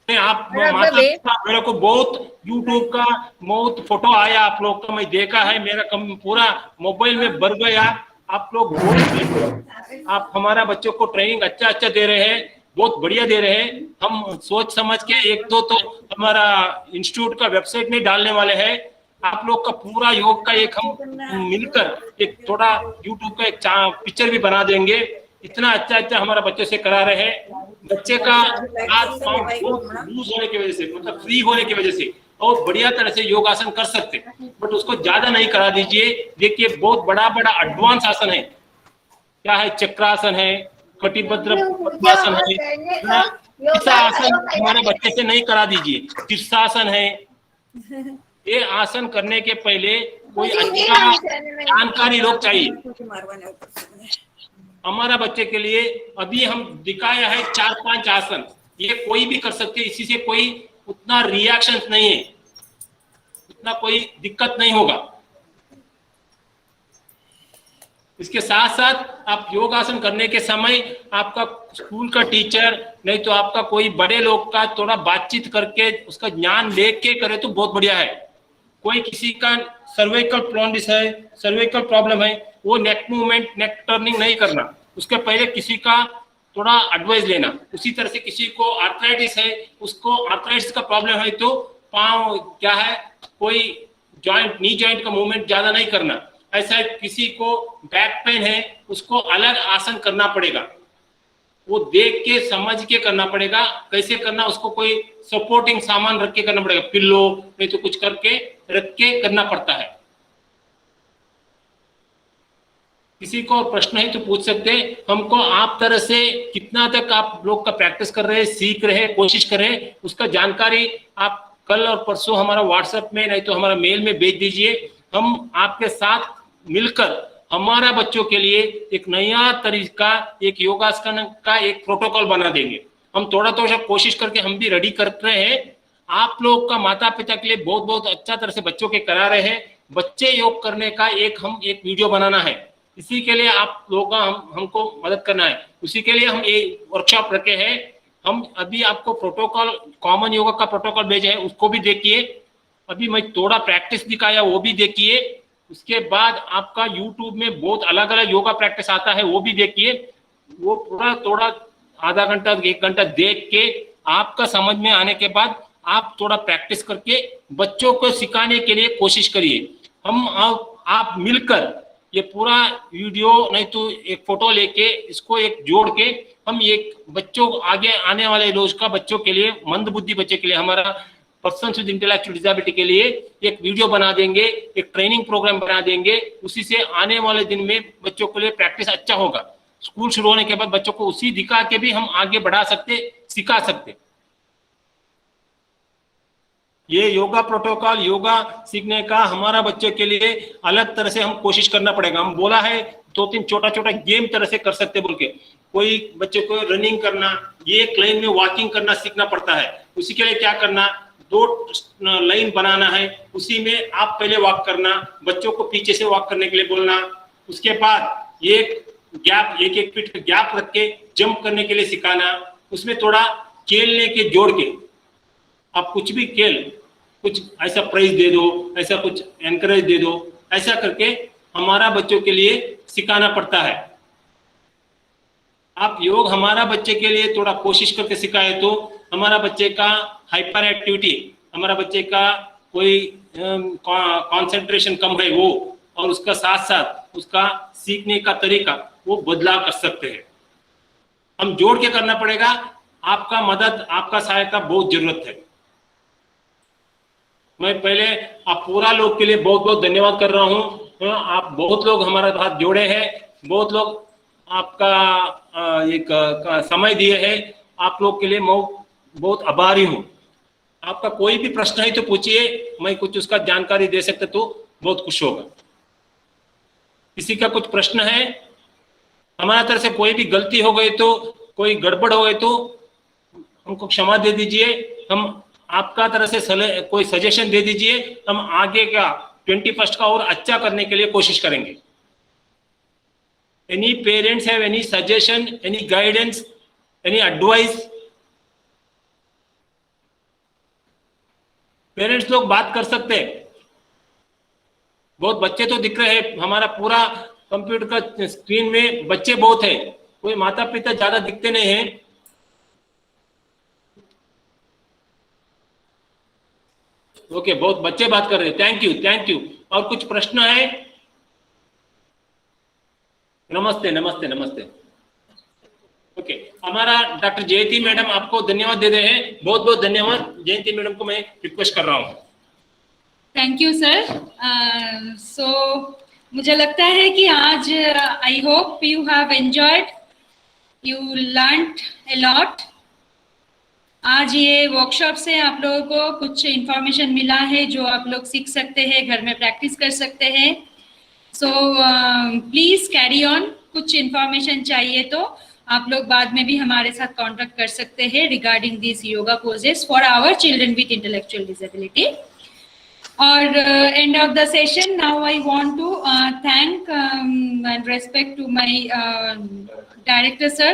S2: आप माता पिता, मेरे को बहुत यूट्यूब का बहुत फोटो आया आप लोग का, मैं देखा है, मेरा पूरा मोबाइल में भर गया। आप लोग बहुत, आप हमारा बच्चों को ट्रेनिंग अच्छा दे रहे हैं, बहुत बढ़िया दे रहे हैं। हम सोच समझ के एक दो तो हमारा इंस्टीट्यूट का वेबसाइट में डालने वाले हैं। आप लोग का पूरा योग का एक हम मिलकर एक थोड़ा यूट्यूब का एक पिक्चर भी बना देंगे। इतना अच्छा हमारा बच्चों से करा रहे हैं। बच्चे का हाथ पांव लूज होने की वजह से, मतलब फ्री होने की वजह से और बढ़िया तरह से योगासन कर सकते, बट उसको ज्यादा नहीं करा दीजिए। देखिए बहुत बड़ा बड़ा एडवांस आसन है, क्या है, चक्रासन है, कटिबद्ध पद्मासन है। ऐसा आसन हमारे बच्चे से नहीं करा दीजिए। शीर्षासन है। ये आसन करने के पहले कोई अच्छा जानकारी लोग चाहिए। हमारा बच्चे के लिए अभी हम दिखाया है 4-5 आसन, ये कोई भी कर सकते, इसी से कोई उतना रिएक्शन नहीं है, उतना कोई दिक्कत नहीं होगा। इसके साथ साथ आप योगासन करने के समय आपका स्कूल का टीचर नहीं तो आपका कोई बड़े लोग का थोड़ा बातचीत करके उसका ज्ञान लेके के करे तो बहुत बढ़िया है। कोई किसी का सर्वाइकल प्लॉन्डिस है, सर्वाइकल प्रॉब्लम है, वो नेक मूवमेंट, नेक टर्निंग नहीं करना, उसके पहले किसी का थोड़ा एडवाइस लेना। उसी तरह से किसी को आर्थराइटिस है, उसको आर्थराइटिस का प्रॉब्लम है तो पाँव क्या है, कोई जॉइंट, नी जॉइंट का मूवमेंट ज्यादा नहीं करना। ऐसा किसी को बैक पेन है, उसको अलग आसन करना पड़ेगा, वो देख के समझ के करना पड़ेगा। कैसे करना, उसको कोई सपोर्टिंग सामान रख के करना पड़ेगा, पिल्लो नहीं तो कुछ करके रख के करना पड़ता है। किसी को प्रश्न है तो पूछ सकते हैं हमको। आप तरह से कितना तक आप लोग का प्रैक्टिस कर रहे हैं, सीख रहे हैं, कोशिश कर रहे हैं, उसका जानकारी आप कल और परसों हमारा व्हाट्सएप में नहीं तो हमारा मेल में भेज दीजिए। हम आपके साथ मिलकर हमारा बच्चों के लिए एक नया तरीका, एक योगासन का एक प्रोटोकॉल बना देंगे। हम थोड़ा कोशिश करके हम भी रेडी कर रहे हैं। आप लोग का माता पिता के लिए बहुत बहुत अच्छा तरह से बच्चों के करा रहे हैं। बच्चे योग करने का हम एक वीडियो बनाना है, इसी के लिए आप लोगों का हमको मदद करना है। उसी के लिए हम एक वर्कशॉप रखे हैं। हम अभी आपको प्रोटोकॉल, कॉमन योगा का प्रोटोकॉल भेजे हैं, उसको भी देखिए। अभी मैं थोड़ा प्रैक्टिस दिखाया, वो भी देखिए। उसके बाद आपका यूट्यूब में बहुत अलग अलग योगा प्रैक्टिस आता है, वो भी देखिए। वो पूरा थोड़ा आधा घंटा 1 घंटा देख के आपका समझ में आने के बाद आप थोड़ा प्रैक्टिस करके बच्चों को सिखाने के लिए कोशिश करिए। हम आप मिलकर ये पूरा वीडियो नहीं तो एक फोटो लेके इसको एक जोड़ के हम एक बच्चों आगे आने वाले रोज का बच्चों के लिए, मंद बुद्धि बच्चे के लिए, हमारा पर्सन विद इंटेलेक्चुअल डिसेबिलिटी के लिए एक वीडियो बना देंगे, एक ट्रेनिंग प्रोग्राम बना देंगे। उसी से आने वाले दिन में बच्चों के लिए प्रैक्टिस अच्छा होगा। स्कूल शुरू होने के बाद बच्चों को उसी दिखा के भी हम आगे बढ़ा सकते, सिखा सकते। ये योगा प्रोटोकॉल, योगा सीखने का हमारा बच्चे के लिए अलग तरह से हम कोशिश करना पड़ेगा। हम बोला है 2-3 छोटा गेम तरह से कर सकते बोल के। कोई बच्चे को रनिंग करना, ये एक लाइन में वॉकिंग करना सीखना पड़ता है। उसी के लिए क्या करना, 2 लाइन बनाना है, उसी में आप पहले वॉक करना, बच्चों को पीछे से वॉक करने के लिए बोलना। उसके बाद एक गैप, 1-1 फीट का गैप रख के जंप करने के लिए सिखाना। उसमें थोड़ा खेलने के जोड़ के आप कुछ भी खेल, कुछ ऐसा प्राइज दे दो, ऐसा कुछ एनकरेज दे दो, ऐसा करके हमारा बच्चों के लिए सिखाना पड़ता है। आप योग हमारा बच्चे के लिए थोड़ा कोशिश करके सिखाए तो हमारा बच्चे का हाइपर एक्टिविटी, हमारा बच्चे का कोई कंसंट्रेशन कम है, वो और उसका साथ साथ उसका सीखने का तरीका वो बदलाव कर सकते हैं। हम जोड़ के करना पड़ेगा। आपका मदद, आपका सहायता बहुत जरूरत है। मैं पहले आप पूरा लोग के लिए बहुत बहुत धन्यवाद कर रहा हूँ। आप बहुत लोग हमारे साथ जोड़े हैं, बहुत लोग आपका एक समय दिए हैं। आप लोग के लिए मैं बहुत आभारी हूँ। आपका कोई भी प्रश्न है तो पूछिए, मैं कुछ उसका जानकारी दे सकते तो बहुत खुश होगा। किसी का कुछ प्रश्न है, हमारी तरफ से कोई भी गलती हो गई तो, कोई गड़बड़ हो गई तो हमको क्षमा दे दीजिए। हम आपका तरफ से कोई सजेशन दे दीजिए, हम आगे का 21st का और अच्छा करने के लिए कोशिश करेंगे। Any parents have any suggestion, any guidance, any advice? Parents लोग बात कर सकते हैं। बहुत बच्चे तो दिख रहे हैं, हमारा पूरा कंप्यूटर का स्क्रीन में बच्चे बहुत है, कोई माता पिता ज्यादा दिखते नहीं हैं। ओके, बहुत बच्चे बात कर रहे हैं। Thank you, thank you. और कुछ प्रश्न है? नमस्ते नमस्ते नमस्ते। ओके, हमारा डॉक्टर जयंती मैडम आपको धन्यवाद दे रहे हैं। बहुत बहुत धन्यवाद। जयंती मैडम को मैं रिक्वेस्ट कर रहा हूँ।
S1: Thank you sir. सो मुझे लगता है कि आज I hope you have enjoyed, you learned a lot. आज ये वर्कशॉप से आप लोगों को कुछ इंफॉर्मेशन मिला है जो आप लोग सीख सकते हैं, घर में प्रैक्टिस कर सकते हैं। So please carry on. कुछ इंफॉर्मेशन चाहिए तो आप लोग बाद में भी हमारे साथ कांटेक्ट कर सकते हैं regarding this yoga poses for our children with intellectual disability. और end of the session, now I want to thank and respect to my director sir,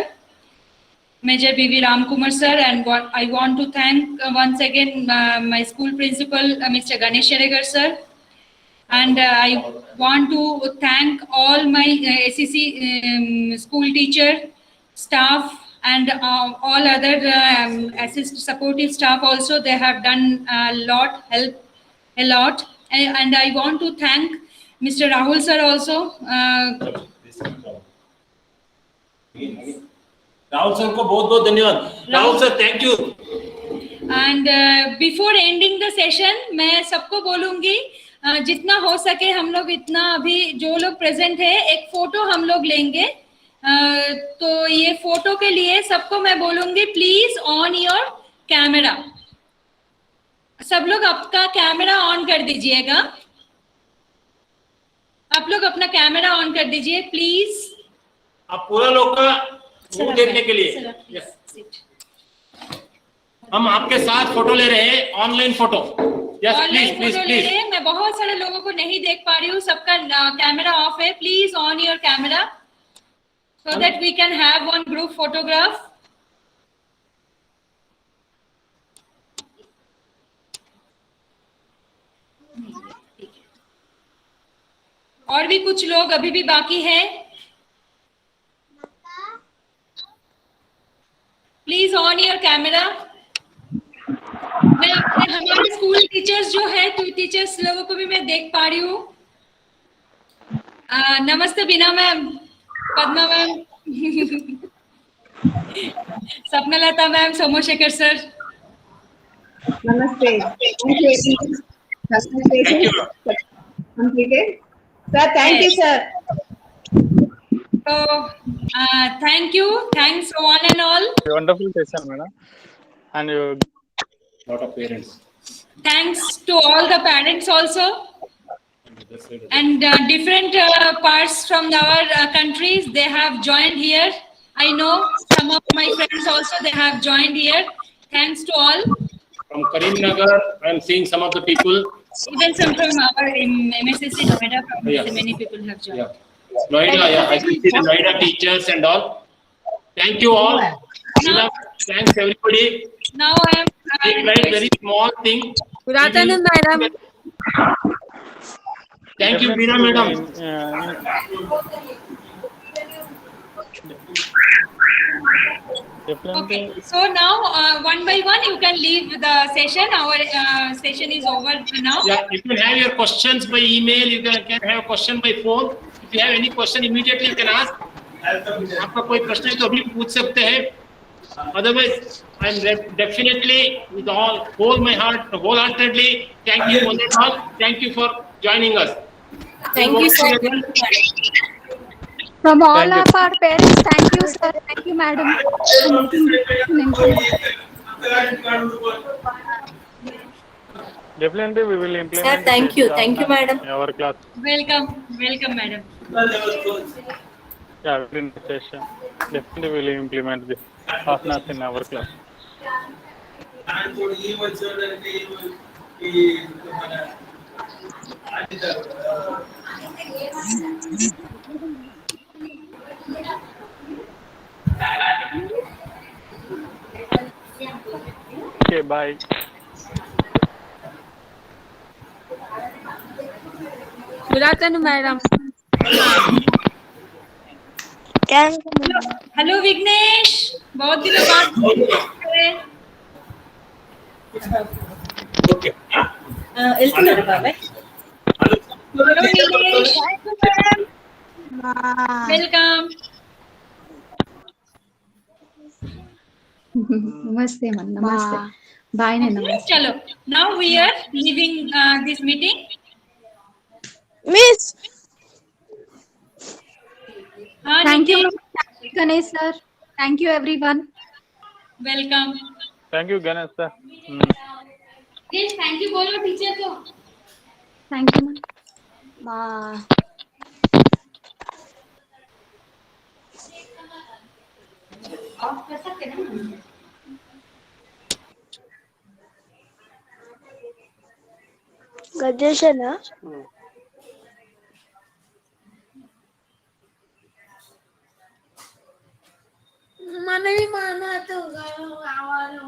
S1: Major B.V. Ramkumar sir, and I want to thank once again my school principal Mr. Ganesh Sheregar sir, and I want to thank all my SEC school teacher, staff, and all other supportive staff also. They have done a lot, and I want to thank Mr. Rahul sir also.
S2: Rahul sir को बहुत बहुत धन्यवाद। Rahul sir, thank you.
S1: And before ending the session मैं सबको बोलूंगी, जितना हो सके हम लोग इतना, अभी जो लोग प्रेजेंट है एक फोटो हम लोग लेंगे। तो ये फोटो के लिए सबको मैं बोलूंगी प्लीज ऑन योर कैमरा। सब लोग आपका कैमरा ऑन कर दीजिएगा। आप लोग अपना कैमरा ऑन कर दीजिए प्लीज।
S2: आप पूरा लोग का मुंह देखने के लिए हम आपके साथ फोटो ले रहे हैं, online photo. Yes please please please.
S1: मैं बहुत सारे लोगों को नहीं देख पा रही हूँ, सबका कैमरा ऑफ है। Please on your camera so that we can have one group photograph. और भी कुछ लोग अभी भी बाकी है। Please on your camera. मैं हमारे स्कूल टीचर्स जो है, टीचर्स लोगों को भी मैं देख पा रही हूँ। नमस्ते Bina ma'am, Padma ma'am, Sapnalata ma'am, Somashekar sir.
S9: नमस्ते। Completed. Sir, thank you, sir.
S1: So, thank you. Thanks one and all.
S10: Wonderful session, madam. And
S2: lot of parents.
S1: Thanks to all the parents also. And different parts from our countries, they have joined here. I know some of my friends also, they have joined here. Thanks to all.
S2: From Karimnagar, I am seeing some of the people.
S1: Even some from our MSSC Noida, many people have joined.
S2: Yeah. Noida, yeah, I can see the Noida teachers and all. Thank you all. Thanks everybody.
S1: Now I am.
S2: Very small thing.
S8: Good afternoon, madam.
S2: Thank you, Veena madam.
S10: Definitely.
S1: Okay, so now one by one you can leave the session. Our session is over now.
S2: Yeah, you can have your questions by email. You can have a question by phone. If you have any question, immediately you can ask. आपका कोई प्रश्न है तो अभी पूछ सकते हैं. Otherwise, I'm definitely with all my heart, wholeheartedly thank you one and all. Thank you for joining us.
S8: Thank you, sir.
S9: From all
S10: Thank you.
S9: of our parents, thank you, sir. Thank you, madam, for making this information.
S10: Definitely, we will implement.
S8: thank you. Thank you, madam.
S10: In our class.
S1: Welcome, madam.
S10: Yeah, within the session. Definitely, we will implement this asanas in our class. Okay, bye.
S8: Good afternoon, madam.
S1: Hello Vighnesh, बहुत दिनों बाद.
S8: వెళ్తున్నారు బాబాయ్.
S1: Hello Nilesh, welcome.
S9: Namaste, man. Namaste. Bye, ne namaste.
S1: चलो, now we are leaving this meeting.
S9: Miss.
S1: हाँ,
S9: Thank you,
S1: Nikesh,
S9: Mr. Ganesh, sir. Thank you, everyone.
S1: Welcome.
S10: Thank you, Ganesh sir.
S1: Thank you बोलो teacher को.
S9: Thank you, ma'am.
S1: Of कर सकते हैं ना.
S9: Gajeshana.
S8: మనవి మానతో కావాలి.